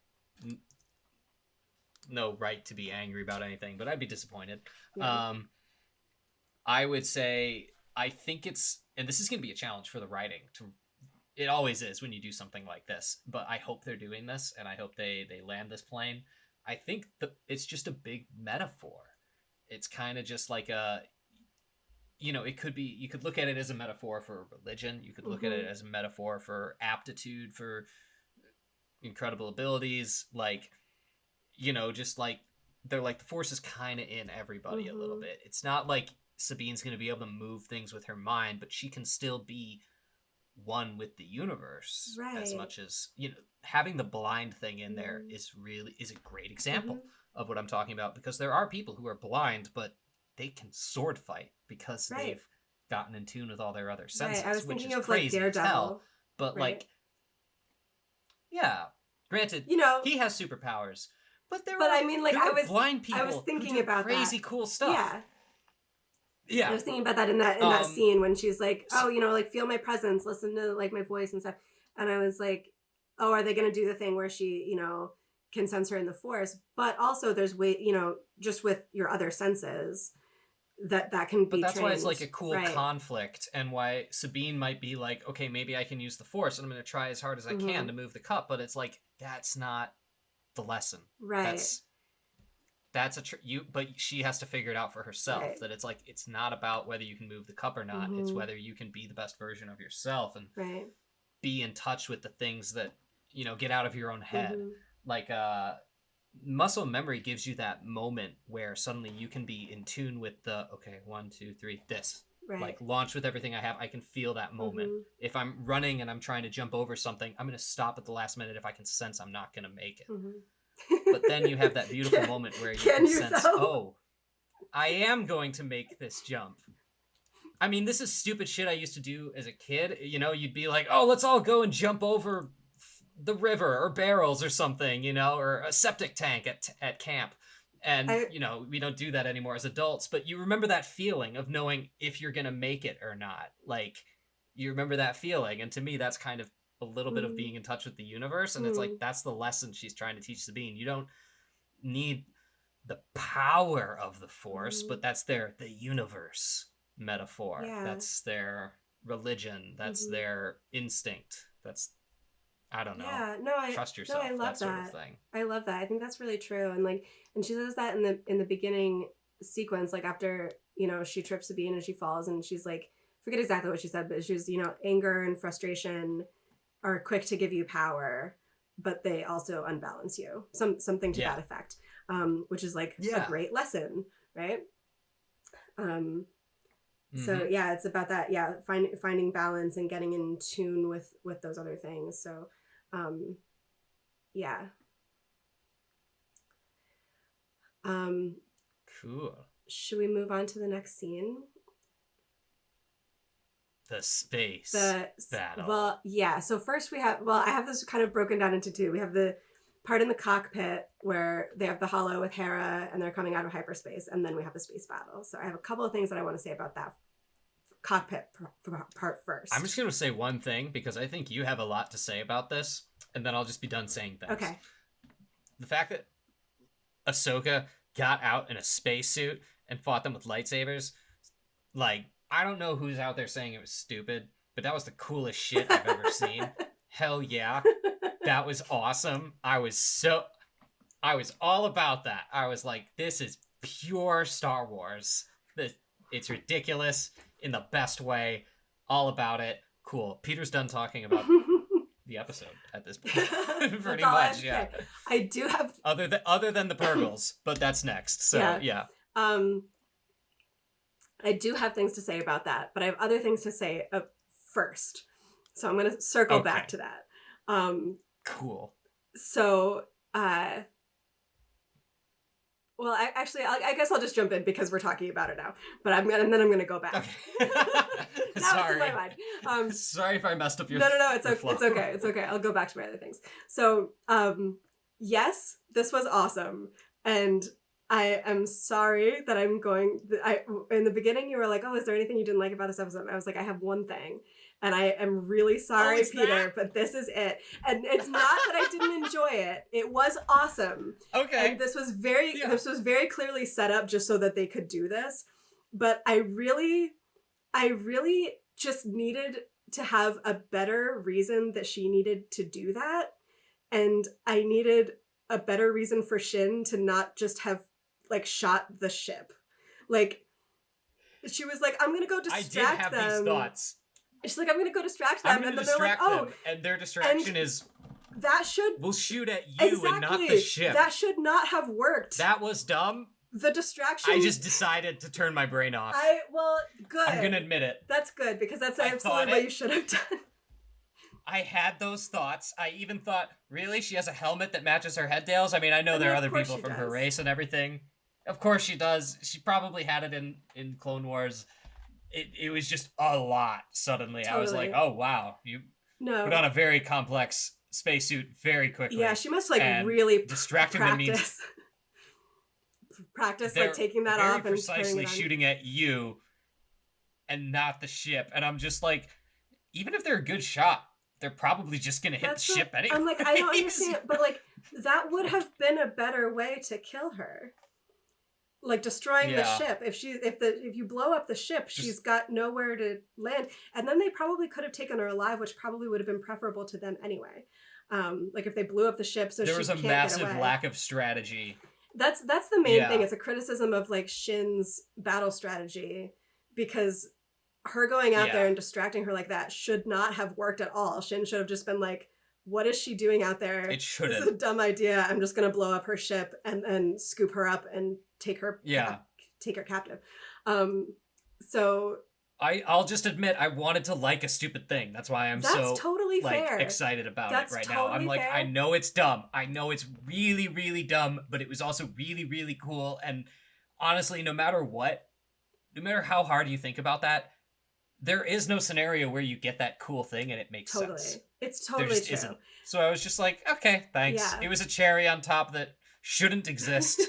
no right to be angry about anything, but I'd be disappointed. Yeah. I would say, I think it's, and this is going to be a challenge for the writing. It always is when you do something like this, but I hope they're doing this, and I hope they land this plane. I think it's just a big metaphor. It's kind of just like you know, it could be, you could look at it as a metaphor for religion. You could look at it as a metaphor for aptitude, for incredible abilities. Like, you know, just like, they're like, the Force is kind of in everybody a little bit. It's not like Sabine's going to be able to move things with her mind, but she can still be one with the universe. Right. As much as, you know, having the blind thing in there is a great example of what I'm talking about, because there are people who are blind, but they can sword fight because they've gotten in tune with all their other senses. Right. I was which thinking is of crazy like Daredevil, to tell, but like, yeah, granted, you know, he has superpowers, but I mean, like, I was blind people. I was thinking about crazy cool stuff. Yeah. I was thinking about that in that scene when she's like, oh, you know, like feel my presence, listen to like my voice and stuff. And I was like, oh, are they going to do the thing where she, you know, can sense her in the Force? But also there's you know, just with your other senses that can be But that's trained. why it's like a cool conflict, and why Sabine might be like, okay, maybe I can use the Force and I'm going to try as hard as I can to move the cup. But it's like, that's not the lesson. Right. That's but she has to figure it out for herself. Right. That it's like, it's not about whether you can move the cup or not. It's whether you can be the best version of yourself. And be in touch with the things that, you know, get out of your own head. Mm-hmm. Like muscle memory gives you that moment where suddenly you can be in tune with the, okay, 1, 2, 3, this. Right. Like launch with everything I have. I can feel that moment. Mm-hmm. If I'm running and I'm trying to jump over something, I'm going to stop at the last minute if I can sense I'm not going to make it. Mm-hmm. But then you have that beautiful moment where you can sense, though? oh, I am going to make this jump. I mean, this is stupid shit I used to do as a kid. You know, you'd be like, oh, let's all go and jump over the river or barrels or something, you know, or a septic tank at camp. And, you know, we don't do that anymore as adults, but you remember that feeling of knowing if you're going to make it or not. Like, you remember that feeling. And to me, that's kind of a little bit of being in touch with the universe. And it's like, that's the lesson she's trying to teach Sabine. You don't need the power of the Force, but that's the universe metaphor. Yeah. That's their religion. That's their instinct. That's, I don't know. Yeah, trust yourself. No, I love that sort of thing. I love that. I think that's really true. And like, and she says that in the beginning sequence, like after, you know, she trips Sabine and she falls and she's like, forget exactly what she said, but she's, you know, anger and frustration are quick to give you power, but they also unbalance you. Something to that effect. Which is like a great lesson, right? So yeah, it's about that. Yeah, finding balance and getting in tune with those other things. So, yeah. Cool. Should we move on to the next scene? The space battle. Well, yeah. So first I have this kind of broken down into two. We have the part in the cockpit where they have the holo with Hera and they're coming out of hyperspace, and then we have the space battle. So I have a couple of things that I want to say about that cockpit part first. I'm just going to say one thing because I think you have a lot to say about this, and then I'll just be done saying things. Okay. The fact that Ahsoka got out in a spacesuit and fought them with lightsabers, like, I don't know who's out there saying it was stupid, but that was the coolest shit I've ever seen. Hell yeah. That was awesome. I was all about that. I was like, this is pure Star Wars. It's ridiculous in the best way. All about it. Cool. Peter's done talking about the episode at this point. Pretty much, yeah. I do have other than the Purgles, but that's next. So yeah. I do have things to say about that, but I have other things to say first. So I'm going to circle back to that. Cool. So, well, I guess I'll just jump in because we're talking about it now. But I'm gonna go back. Okay. Now Sorry. it's in my mind. Sorry if I messed up your. No. It's okay. It's okay. I'll go back to my other things. So, yes, this was awesome, and I am sorry that I'm going. In the beginning, you were like, "Oh, is there anything you didn't like about this episode?" And I was like, "I have one thing." And I am really sorry, Peter, but this is it. And it's not that I didn't enjoy it. It was awesome. Okay. And this was very clearly set up just so that they could do this. But I really just needed to have a better reason that she needed to do that. And I needed a better reason for Shin to not just have like shot the ship. Like, she was like, I'm going to go distract them. I did have these thoughts. She's like, I'm going to go distract them. And then they're like, oh. And their distraction is, that should... we'll shoot at you and not the ship. That should not have worked. That was dumb. The distraction... I just decided to turn my brain off. Well, good. I'm going to admit it. That's good, because that's absolutely what you should have done. I had those thoughts. I even thought, really? She has a helmet that matches her headdales? I mean, I know there are other people from her race and everything. Of course she does. She probably had it in Clone Wars. It was just a lot suddenly. Totally. I was like, oh, wow. You put on a very complex spacesuit very quickly. Yeah, she must really distracting practice. Practice like taking that off and precisely shooting at you and not the ship. And I'm just like, even if they're a good shot, they're probably just going to hit the ship anyway. I'm like, I don't understand. But like, that would have been a better way to kill her. Like destroying the ship. If you blow up the ship, she's got nowhere to land. And then they probably could have taken her alive, which probably would have been preferable to them anyway. Like if they blew up the ship, so there was a massive lack of strategy. That's the main thing. It's a criticism of like Shin's battle strategy, because her going out there and distracting her like that should not have worked at all. Shin should have just been like, what is she doing out there? It shouldn't. This is a dumb idea. I'm just going to blow up her ship and then scoop her up and take her captive. So I'll just admit I wanted to like a stupid thing. That's why I'm so totally fair. excited about it right now. I'm like, fair. I know it's dumb. I know it's really, really dumb, but it was also really, really cool. And honestly, no matter how hard you think about that, there is no scenario where you get that cool thing and it makes sense. It's totally true. Isn't. So I was just like, okay, thanks. Yeah. It was a cherry on top that shouldn't exist.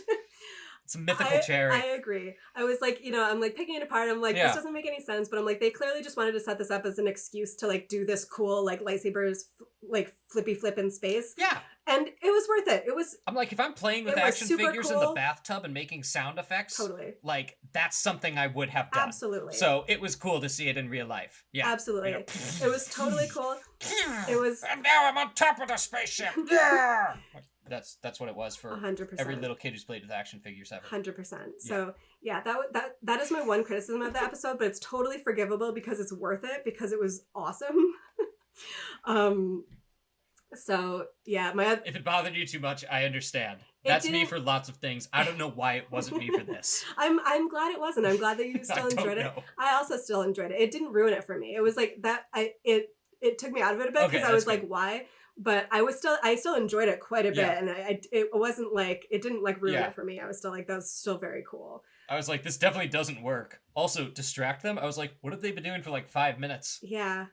It's a mythical cherry. I agree. I was like, I'm like picking it apart. I'm like, this doesn't make any sense. But I'm like, they clearly just wanted to set this up as an excuse to like do this cool like lightsabers like flippy flip in space. Yeah. And it was worth it. I'm like, if I'm playing with action figures in the bathtub and making sound effects, like that's something I would have done. Absolutely. So it was cool to see it in real life. Yeah. Absolutely. It was totally cool. It was. And now I'm on top of the spaceship. Yeah. That's what it was for 100%. Every little kid who's played with action figures ever. 100%. So that is my one criticism of the episode, but it's totally forgivable because it's worth it because it was awesome. So yeah, if it bothered you too much, I understand. That's me for lots of things. I don't know why it wasn't me for this. I'm glad it wasn't. I'm glad that you still enjoyed it. I also still enjoyed it. It didn't ruin it for me. It was like that. It took me out of it a bit because I was like, why? But I still enjoyed it quite a bit, and it wasn't like it didn't like ruin it for me. I was still like, that was still very cool. I was like, this definitely doesn't work. Also, distract them. I was like, what have they been doing for like 5 minutes? Yeah.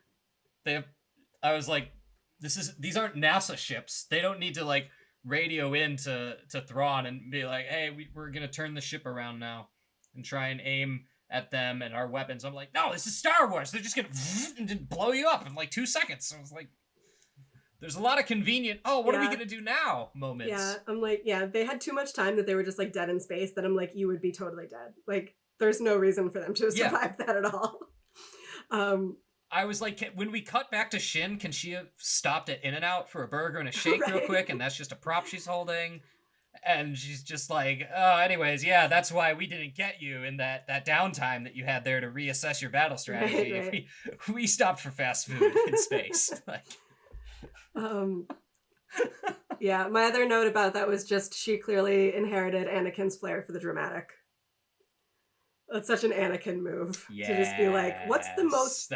I was like, these aren't NASA ships. They don't need to like radio in to Thrawn and be like, hey, we're gonna turn the ship around now and try and aim at them and our weapons. I'm like, no, this is Star Wars. They're just gonna and blow you up in like 2 seconds. So I was like, there's a lot of convenient, what are we gonna do now moments. Yeah, I'm like, they had too much time that they were just like dead in space that I'm like, you would be totally dead. Like, there's no reason for them to survive that at all. I was like, when we cut back to Shin, can she have stopped at In-N-Out for a burger and a shake real quick? And that's just a prop she's holding. And she's just like, anyways, that's why we didn't get you in that downtime that you had there to reassess your battle strategy. Right. We stopped for fast food in space. Like, my other note about that was just she clearly inherited Anakin's flair for the dramatic. That's such an Anakin move to just be like, what's the most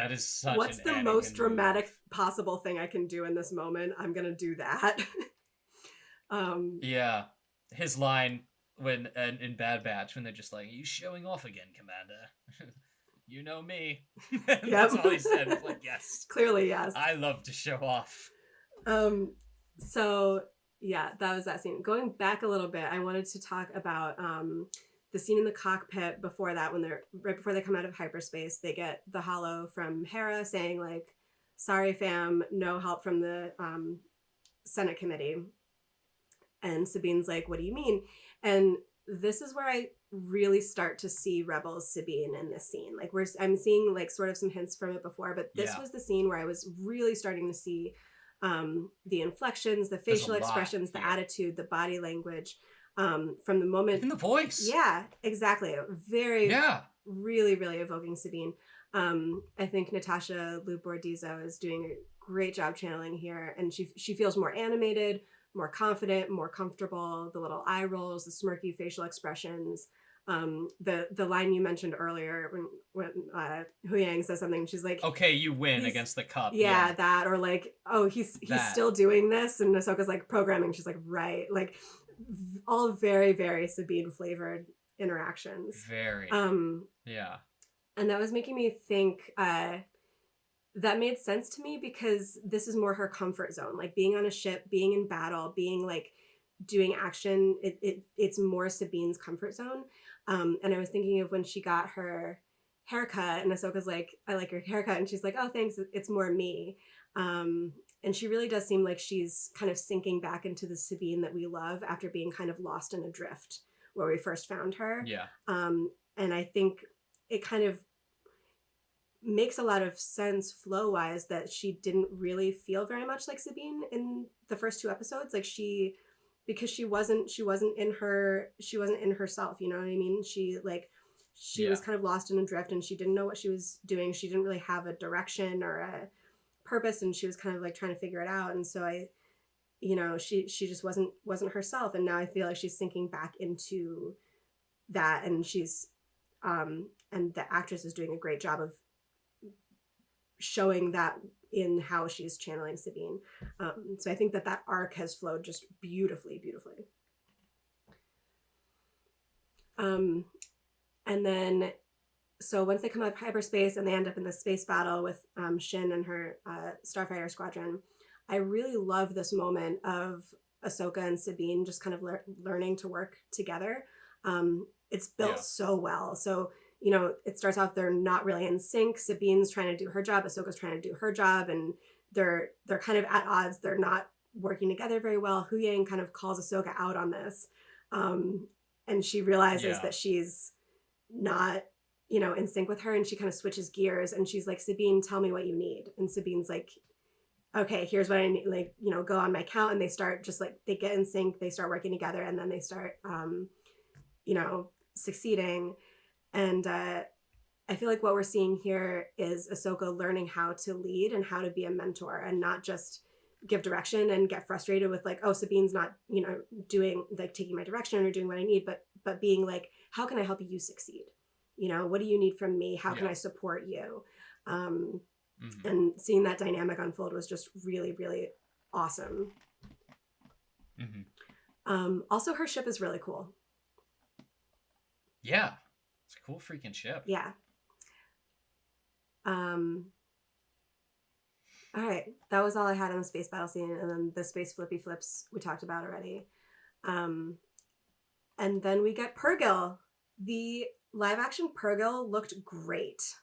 dramatic possible thing I can do in this moment? I'm gonna do that. His line when in Bad Batch when they're just like, "You showing off again, Commander? You know me." That's all he said. It's like, yes, clearly, yes. I love to show off. So that was that scene. Going back a little bit, I wanted to talk about the scene in the cockpit before that, when right before they come out of hyperspace, they get the holo from Hera saying like, sorry fam, no help from the Senate committee. And Sabine's like, what do you mean? And this is where I really start to see Rebels Sabine in this scene. Like I'm seeing like sort of some hints from it before, but this was the scene where I was really starting to see the inflections, the facial expressions, the attitude, the body language. From the moment, even the voice, exactly, really, really evoking Sabine. I think Natasha Liu Bordizzo is doing a great job channeling here, and she feels more animated, more confident, more comfortable. The little eye rolls, the smirky facial expressions. The line you mentioned earlier when Hu Yang says something, she's like, "Okay, you win against the cup." That, or like, "Oh, he's still doing this," and Ahsoka's like programming. She's like, "Right," like. All very, very Sabine flavored interactions. Very. And that was making me think that made sense to me because this is more her comfort zone. Like being on a ship, being in battle, being like doing action. It's more Sabine's comfort zone. And I was thinking of when she got her haircut and Ahsoka's like, I like your haircut. And she's like, oh, thanks. It's more me. And she really does seem like she's kind of sinking back into the Sabine that we love after being kind of lost in a drift where we first found her. Yeah. And I think it kind of makes a lot of sense flow-wise that she didn't really feel very much like Sabine in the first 2 episodes. Like because she wasn't in herself, you know what I mean? She like she was kind of lost in a drift, and she didn't know what she was doing. She didn't really have a direction or a purpose, and she was kind of like trying to figure it out. And so she just wasn't herself. And now I feel like she's sinking back into that, and she's and the actress is doing a great job of showing that in how she's channeling Sabine. So I think that arc has flowed just beautifully. And then, so once they come out of hyperspace and they end up in the space battle with Shin and her Starfighter Squadron, I really love this moment of Ahsoka and Sabine just kind of learning to work together. It's built so well. So, it starts off, they're not really in sync. Sabine's trying to do her job. Ahsoka's trying to do her job. And they're kind of at odds. They're not working together very well. Huyang kind of calls Ahsoka out on this. And she realizes that she's not, in sync with her. And she kind of switches gears. And she's like, Sabine, tell me what you need. And Sabine's like, okay, here's what I need. Like, go on my count. And they start just like, they get in sync. They start working together. And then they start, succeeding. And I feel like what we're seeing here is Ahsoka learning how to lead and how to be a mentor, and not just give direction and get frustrated with like, oh, Sabine's not, doing, like, taking my direction or doing what I need, but being like, how can I help you succeed? What do you need from me? How can I support you? And seeing that dynamic unfold was just really, really awesome. Also, her ship is really cool. Yeah. It's a cool freaking ship. Yeah. All right. That was all I had on the space battle scene. And then the space flippy flips we talked about already. And then we get Purrgil. The live action Purrgil looked great.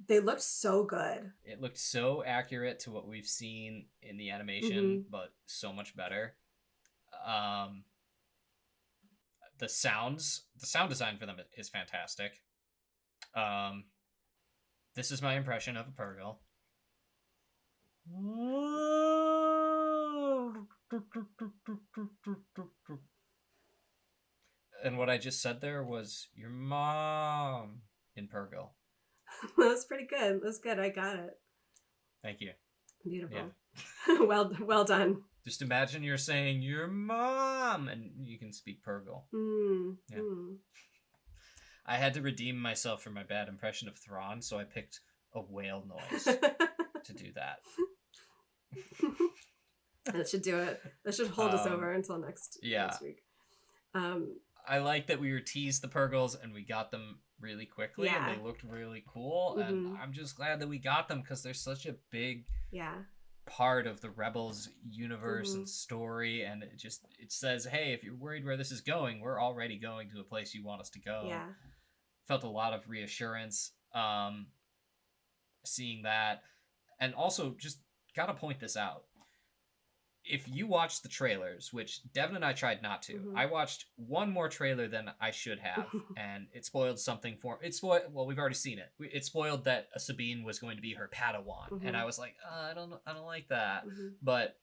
They looked so good. It looked so accurate to what we've seen in the animation, but so much better. The sound design for them is fantastic. This is my impression of a Purrgil. And what I just said there was your mom in Purrgil. That was pretty good. That was good. I got it. Thank you. Beautiful. Yeah. well done. Just imagine you're saying your mom and you can speak Purrgil. Yeah. I had to redeem myself for my bad impression of Thrawn, so I picked a whale noise to do that. That should do it. That should hold us over until next week. I like that we were teased the Purrgils and we got them really quickly, and they looked really cool. And I'm just glad that we got them because they're such a big part of the Rebels universe and story. And it says, hey, if you're worried where this is going, we're already going to a place you want us to go. Yeah. Felt a lot of reassurance seeing that. And also, just gotta point this out. If you watch the trailers, which Devin and I tried not to, I watched one more trailer than I should have, and it spoiled something well, we've already seen it. It spoiled that Sabine was going to be her Padawan, and I was like, I don't like that. But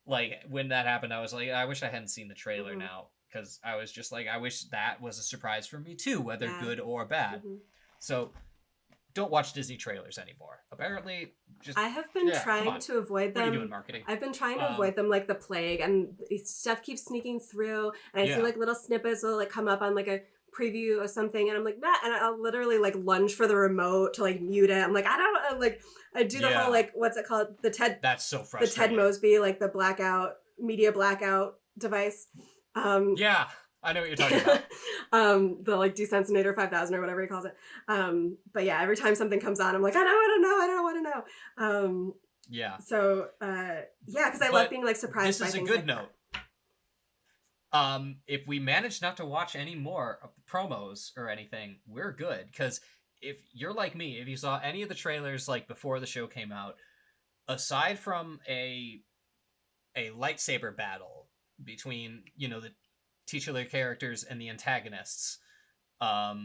like when that happened, I was like, I wish I hadn't seen the trailer now, because I was just like, I wish that was a surprise for me too, whether good or bad. So don't watch Disney trailers anymore. Apparently, I have been trying to avoid them. What are you doing, marketing? I've been trying to avoid them like the plague, and stuff keeps sneaking through, and I see like little snippets will like come up on like a preview or something, and I'm like, nah, and I'll literally like lunge for the remote to like mute it. I'm like, I do the whole like, what's it called? That's so frustrating. The Ted Mosby, like the media blackout device. I know what you're talking about. The like Desensinator 5000 or whatever he calls it. But yeah, every time something comes on, I'm like, I don't want to know. So because I love being like surprised by things. This is a good note. If we manage not to watch any more of the promos or anything, we're good. Because if you're like me, if you saw any of the trailers like before the show came out, aside from a lightsaber battle between the titular characters and the antagonists, that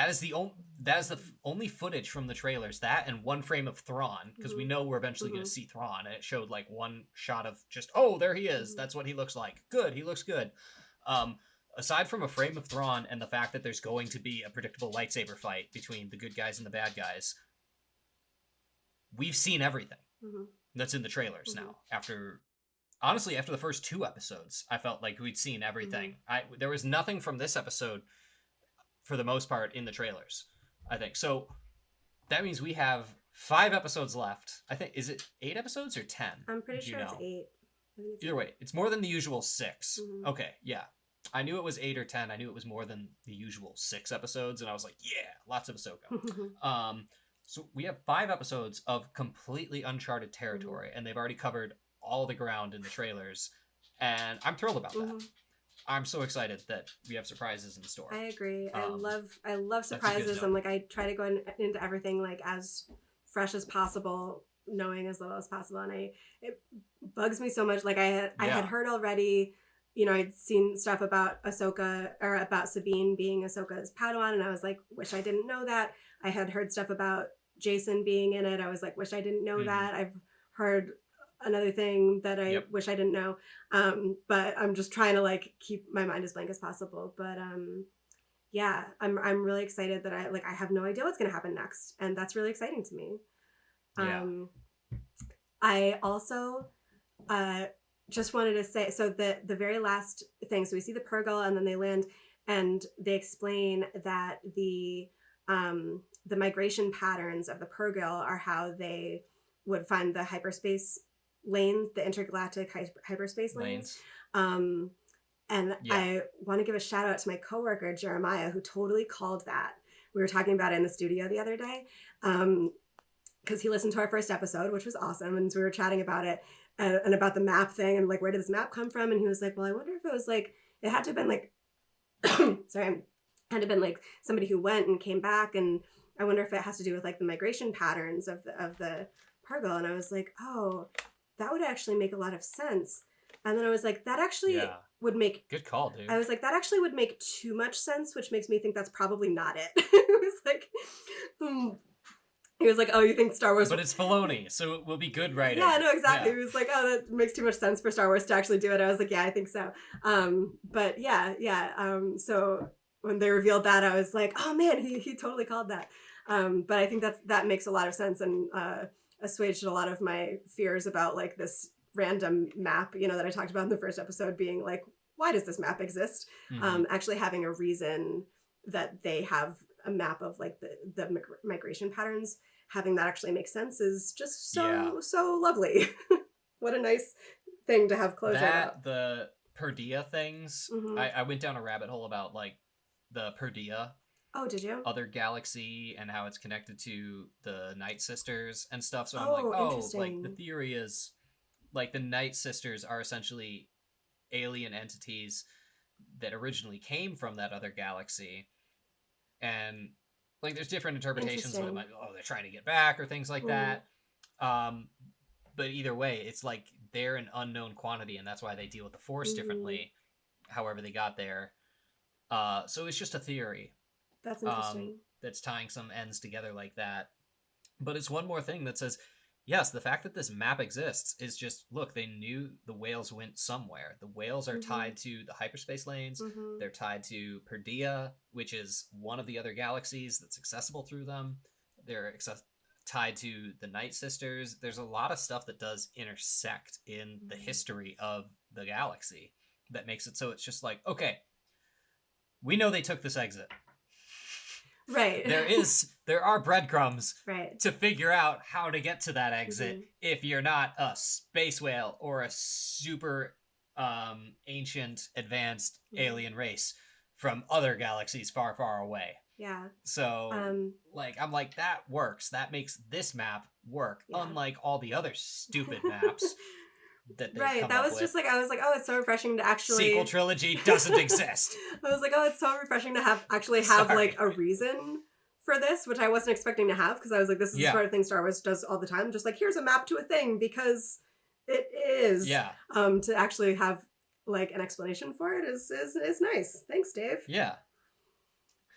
is the only footage from the trailers, that and one frame of Thrawn, because we know we're eventually going to see Thrawn, and it showed like one shot of just, oh, there he is, that's what he looks like, good, he looks good. aside from a frame of Thrawn and the fact that there's going to be a predictable lightsaber fight between the good guys and the bad guys, we've seen everything that's in the trailers now. Honestly, after the first 2 episodes, I felt like we'd seen everything. There was nothing from this episode, for the most part, in the trailers, I think. So that means we have 5 episodes left. I think, is it 8 episodes or 10? I'm pretty sure it's 8. Either way, it's more than the usual 6. Okay, yeah. I knew it was 8 or 10. I knew it was more than the usual 6 episodes, and I was like, yeah, lots of Ahsoka. So we have 5 episodes of completely uncharted territory, and they've already covered all the ground in the trailers, and I'm thrilled about that. I'm so excited that we have surprises in store. I agree. I love surprises, and like I try to go into everything like as fresh as possible, knowing as little as possible, and it bugs me so much. Like I had heard already, you know, I'd seen stuff about Ahsoka or about Sabine being Ahsoka's Padawan, and I was like, wish I didn't know that. I had heard stuff about Jason being in it. I was like, wish I didn't know that. I've heard another thing that I wish I didn't know. But I'm just trying to like keep my mind as blank as possible. But yeah, I'm really excited that I have no idea what's going to happen next, and that's really exciting to me. I also just wanted to say, so the very last thing, so we see the Purrgil and then they land and they explain that the migration patterns of the Purrgil are how they would find the hyperspace lanes, the intergalactic hyperspace lanes. I want to give a shout out to my coworker Jeremiah, who totally called that. We were talking about it in the studio the other day because he listened to our first episode, which was awesome, and so we were chatting about it and about the map thing and like, where did this map come from? And he was like, well, I wonder if it was like, it had to have been like sorry, had to have been like somebody who went and came back, and I wonder if it has to do with like the migration patterns of the Purrgil. And I was like, oh, that would actually make a lot of sense. And then I was like, that actually would make... Good call, dude. I was like, that actually would make too much sense, which makes me think that's probably not it. It was like... He was like, oh, you think Star Wars... But it's Filoni, so it will be good writing. Yeah, no, exactly. Yeah. He was like, oh, that makes too much sense for Star Wars to actually do it. I was like, yeah, I think so. But yeah. So when they revealed that, I was like, oh man, he totally called that. But I think that makes a lot of sense and assuaged a lot of my fears about like this random map, you know, that I talked about in the first episode, being like, why does this map exist? Actually having a reason that they have a map of like the migration patterns, having that actually make sense is just so lovely. What a nice thing to have closure about. The Perdia things, I went down a rabbit hole about like the Perdia. Oh, did you? Other galaxy and how it's connected to the Night Sisters and stuff. So I'm like, like the theory is like the Night Sisters are essentially alien entities that originally came from that other galaxy. And like there's different interpretations of it, like, oh, they're trying to get back or things like that. But either way, it's like they're an unknown quantity, and that's why they deal with the Force differently, however they got there. So it's just a theory. That's interesting. That's tying some ends together like that. But it's one more thing that says, yes, the fact that this map exists is just, look, they knew the whales went somewhere. The whales are tied to the hyperspace lanes. They're tied to Perdia, which is one of the other galaxies that's accessible through them. They're tied to the Night Sisters. There's a lot of stuff that does intersect in the history of the galaxy that makes it so it's just like, okay, we know they took this exit. Right. There are breadcrumbs to figure out how to get to that exit if you're not a space whale or a super ancient advanced alien race from other galaxies far, far away. Yeah. So like I'm like, that works. That makes this map work, unlike all the other stupid maps. That was just like, I was like, oh, it's so refreshing to actually... Sequel trilogy doesn't exist. I was like, oh, it's so refreshing to have like a reason for this, which I wasn't expecting to have, because I was like, this is the sort of thing Star Wars does all the time. Just like, here's a map to a thing because it is. Yeah. To actually have like an explanation for it is nice. Thanks, Dave. Yeah.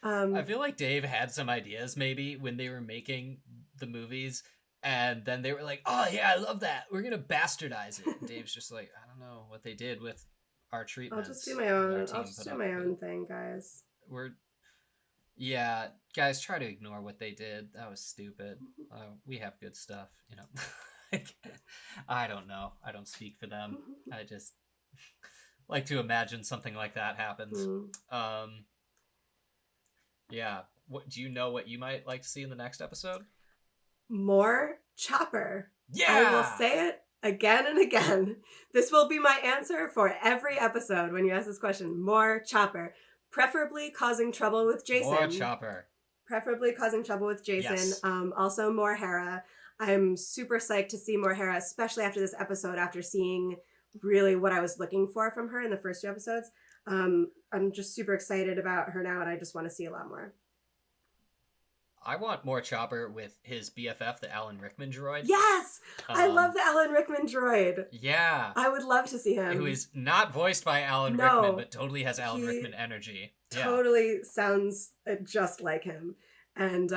I feel like Dave had some ideas maybe when they were making the movies. And then they were like, oh, yeah, I love that. We're going to bastardize it. And Dave's just like, I don't know what they did with our treatments. I'll just do my own thing, guys. Yeah, guys, try to ignore what they did. That was stupid. We have good stuff, you know. I don't know. I don't speak for them. I just like to imagine something like that happens. Yeah. What do you know what you might like to see in the next episode? More Chopper. Yeah! I will say it again and again. This will be my answer for every episode when you ask this question. More Chopper. Preferably causing trouble with Jason. More Chopper. Preferably causing trouble with Jason. Yes. Also more Hera. I'm super psyched to see more Hera, especially after this episode, after seeing really what I was looking for from her in the first 2 episodes. I'm just super excited about her now, and I just want to see a lot more. I want more Chopper with his BFF, the Alan Rickman droid. Yes! I love the Alan Rickman droid. Yeah. I would love to see him. Who is not voiced by Alan Rickman, but totally has Alan Rickman energy. Totally sounds just like him. And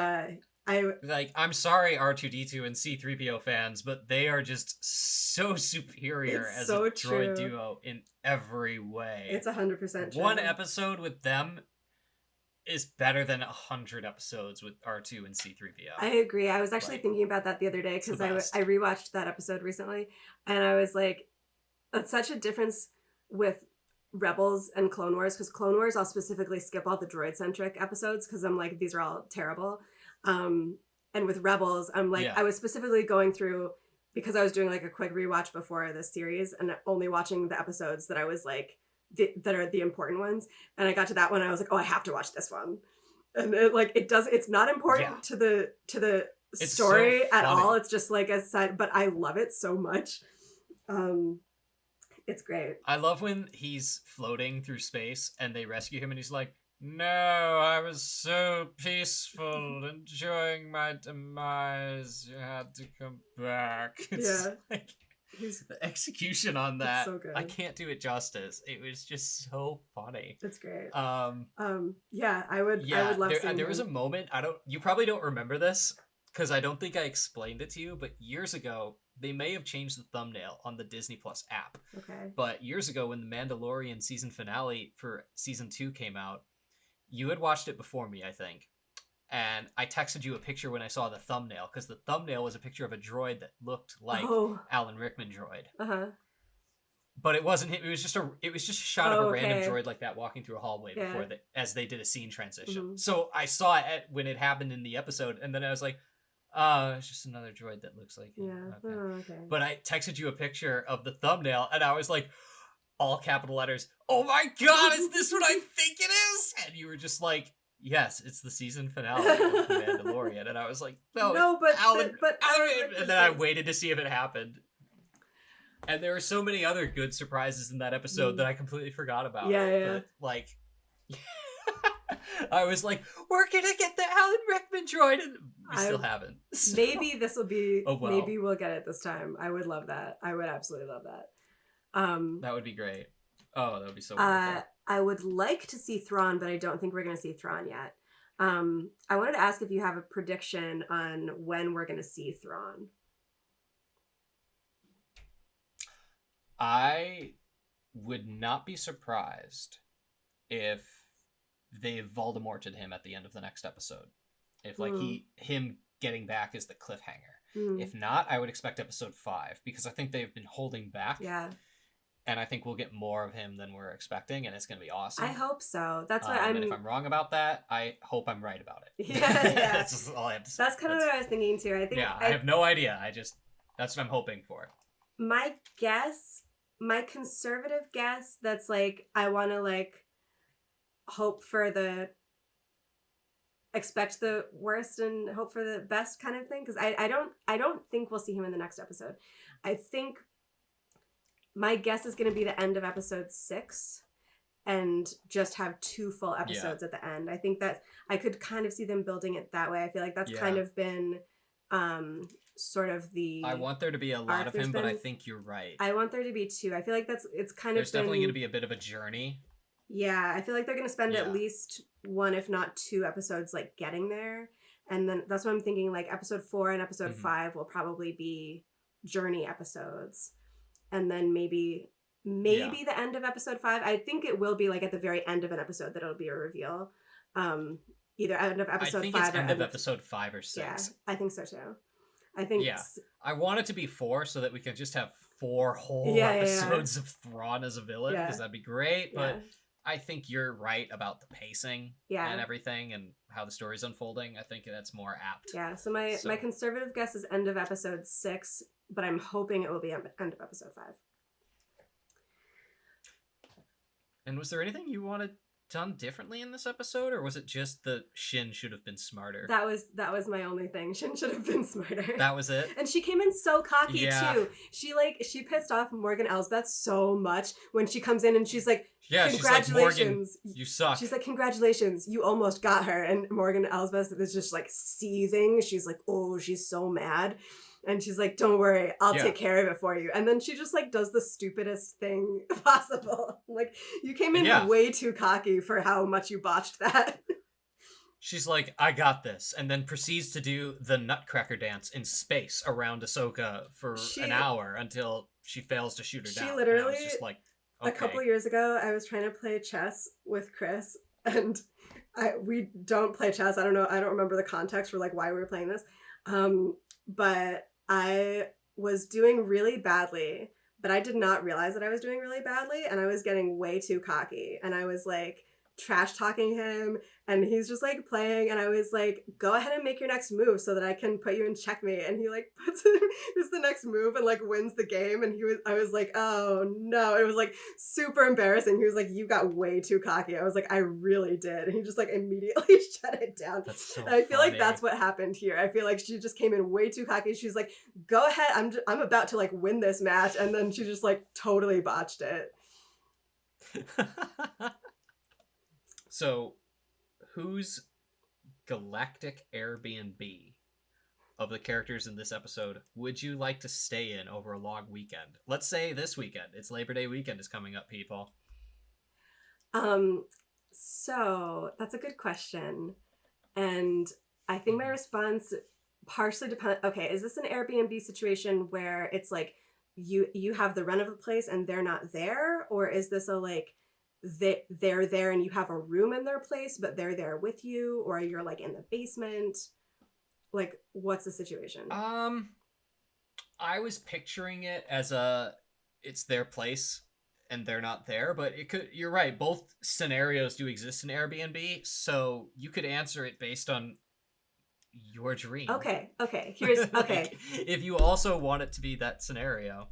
I'm sorry, R2D2 and C3PO fans, but they are just so superior as a droid duo in every way. It's 100% true. One episode with them is better than 100 episodes with R2 and C3PO. I agree. I was actually thinking about that the other day because I rewatched that episode recently, and I was like, it's such a difference with Rebels and Clone Wars, because Clone Wars I'll specifically skip all the droid-centric episodes because I'm like, these are all terrible. And with Rebels, I'm like, I was specifically going through, because I was doing like a quick rewatch before this series and only watching the episodes that I was like, that are the important ones. And I got to that one and I was like, oh, I have to watch this one. And it's not important to the story at all. It's just like a side, but I love it so much. It's great. I love when he's floating through space and they rescue him and he's like, no, I was so peaceful, enjoying my demise. You had to come back. It's like, the execution on that, so good. I can't do it justice. It was just so funny. It's great. I would love seeing there was a moment, you probably don't remember this because I don't think I explained it to you, but years ago they may have changed the thumbnail on the Disney Plus app. Okay. But years ago when the Mandalorian season finale for season 2 came out, you had watched it before me, I think. And I texted you a picture when I saw the thumbnail, because the thumbnail was a picture of a droid that looked like Alan Rickman droid. Uh-huh. But it wasn't him. It was just a shot of a random droid like that walking through a hallway before as they did a scene transition. Mm-hmm. So I saw it when it happened in the episode, and then I was like, it's just another droid that looks like him. Yeah. Okay. But I texted you a picture of the thumbnail, and I was like, all capital letters, oh my god, is this what I think it is? And you were just like, yes, it's the season finale of The Mandalorian. And I was like, no, but Alan, and then I waited to see if it happened. And there were so many other good surprises in that episode that I completely forgot about. Yeah. But, like, I was like, we're gonna get the Alan Rickman droid, and we still haven't. So. Maybe this will be, maybe we'll get it this time. I would love that. I would absolutely love that. That would be great. Oh, that would be so wonderful. I would like to see Thrawn, but I don't think we're going to see Thrawn yet. I wanted to ask if you have a prediction on when we're going to see Thrawn. I would not be surprised if they Voldemorted him at the end of the next episode. If him getting back is the cliffhanger. If not, I would expect episode 5, because I think they've been holding back. Yeah. And I think we'll get more of him than we're expecting, and it's going to be awesome. I hope so. That's what And if I'm wrong about that, I hope I'm right about it. Yeah. That's all I have to say. That's kind of what I was thinking too. I have no idea. That's what I'm hoping for. My conservative guess, that's like, I want to hope for expect the worst and hope for the best kind of thing, because I don't think we'll see him in the next episode. I think my guess is going to be the end of episode 6 and just have 2 full episodes at the end. I think that I could kind of see them building it that way. I feel like that's kind of been sort of the... I want there to be a lot of him, but I think you're right. I want there to be 2. I feel like it's kind There's definitely going to be a bit of a journey. Yeah, I feel like they're going to spend at least 1, if not 2 episodes getting there. And then that's what I'm thinking, episode 4 and episode 5 will probably be journey episodes. And then maybe maybe the end of episode 5. I think it will be like at the very end of an episode that it'll be a reveal. Either end of episode 5 or... I think it's end of episode 5 or 6. Yeah, I think so too. I think... Yeah. I want it to be 4 so that we can just have 4 whole episodes of Thrawn as a villain, because that'd be great, but I think you're right about the pacing and everything and how the story's unfolding. I think that's more apt. Yeah, so my conservative guess is end of episode 6, but I'm hoping it will be end of episode 5. And was there anything you wanted done differently in this episode, or was it just that Shin should have been smarter? That was my only thing. Shin should have been smarter. That was it. And she came in so cocky too. She pissed off Morgan Elsbeth so much when she comes in and she's like, congratulations, she's like, Morgan, you suck. She's like, congratulations, you almost got her. And Morgan Elsbeth is just like seething. She's like, oh, she's so mad. And she's like, don't worry, I'll take care of it for you. And then she just like does the stupidest thing possible. Like, you came in way too cocky for how much you botched that. She's like, I got this. And then proceeds to do the Nutcracker dance in space around Ahsoka for an hour until she fails to shoot her down. She literally, and I was just like, okay. A couple years ago, I was trying to play chess with Chris. And we don't play chess. I don't remember the context for like why we were playing this. But I was doing really badly, but I did not realize that I was doing really badly, and I was getting way too cocky, and I was like trash talking him, and he's just like playing, and I was like, go ahead and make your next move so that I can put you in checkmate, and he like puts the next move and like wins the game, and I was like, oh no, it was like super embarrassing. He was like, you got way too cocky. I was like, I really did, and he just like immediately shut it down. That's so and I feel like that's what happened here. I feel like she just came in way too cocky. She's like, go ahead, I'm about to like win this match, and then she just like totally botched it. So, whose galactic Airbnb of the characters in this episode would you like to stay in over a long weekend? Let's say this weekend. It's Labor Day weekend is coming up, people. So that's a good question. And I think my response partially depends. Okay, is this an Airbnb situation where it's like you have the rent of the place and they're not there? Or is this a like they're there and you have a room in their place, but they're there with you, or you're like in the basement? Like, what's the situation? I was picturing it as it's their place and they're not there, but you're right, both scenarios do exist in Airbnb, so you could answer it based on your dream. Okay. Here's like, if you also want it to be that scenario.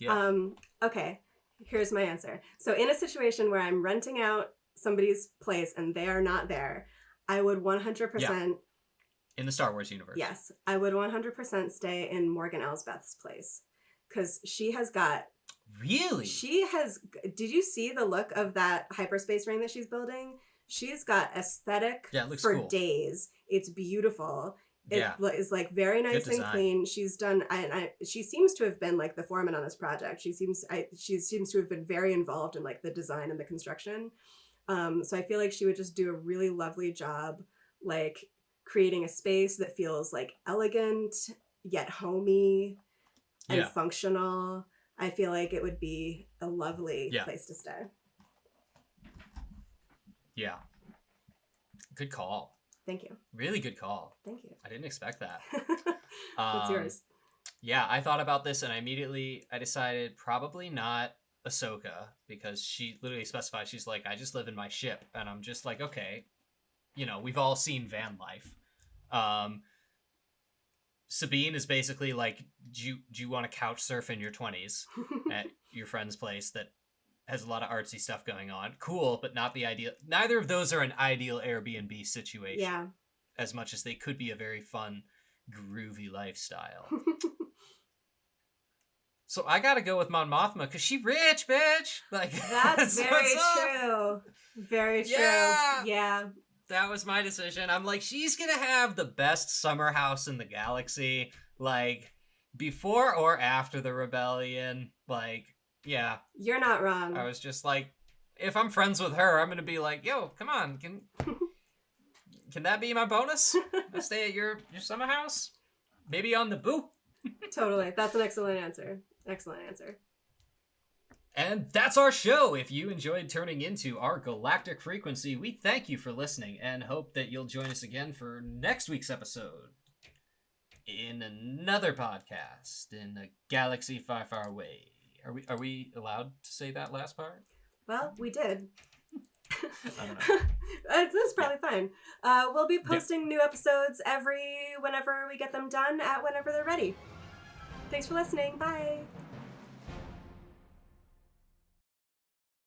Like, okay. Here's my answer. So in a situation where I'm renting out somebody's place and they are not there, I would 100%... In the Star Wars universe. Yes. I would 100% stay in Morgan Elsbeth's place. Because she has got... Really? Did you see the look of that hyperspace ring that she's building? She's got aesthetic for cool. days. It's beautiful. It is like very nice and clean. She's done. She seems to have been like the foreman on this project. She seems to have been very involved in like the design and the construction. So I feel like she would just do a really lovely job, like creating a space that feels like elegant yet homey and functional. I feel like it would be a lovely place to stay. Yeah. Good call. Thank you. Really good call. Thank you. I didn't expect that. What's yours? Yeah, I thought about this and I decided probably not Ahsoka, because she literally specified, she's like, I just live in my ship. And I'm just like, okay, we've all seen van life. Sabine is basically like, do you want to couch surf in your 20s at your friend's place that has a lot of artsy stuff going on? Cool, but not the ideal. Neither of those are an ideal Airbnb situation. Yeah. As much as they could be a very fun, groovy lifestyle. So I gotta go with Mon Mothma because she rich, bitch. Like that's very true. Very true. Yeah. That was my decision. I'm like, she's gonna have the best summer house in the galaxy. Like before or after the rebellion. Like, yeah. You're not wrong. I was just like, if I'm friends with her, I'm gonna be like, yo, come on, can that be my bonus? I stay at your summer house? Maybe on the boo. Totally. That's an excellent answer. Excellent answer. And that's our show. If you enjoyed turning into our galactic frequency, we thank you for listening and hope that you'll join us again for next week's episode in another podcast in a galaxy far, far away. Are we allowed to say that last part? Well, we did. I don't know. This is probably fine. We'll be posting new episodes whenever we get them done at whenever they're ready. Thanks for listening. Bye.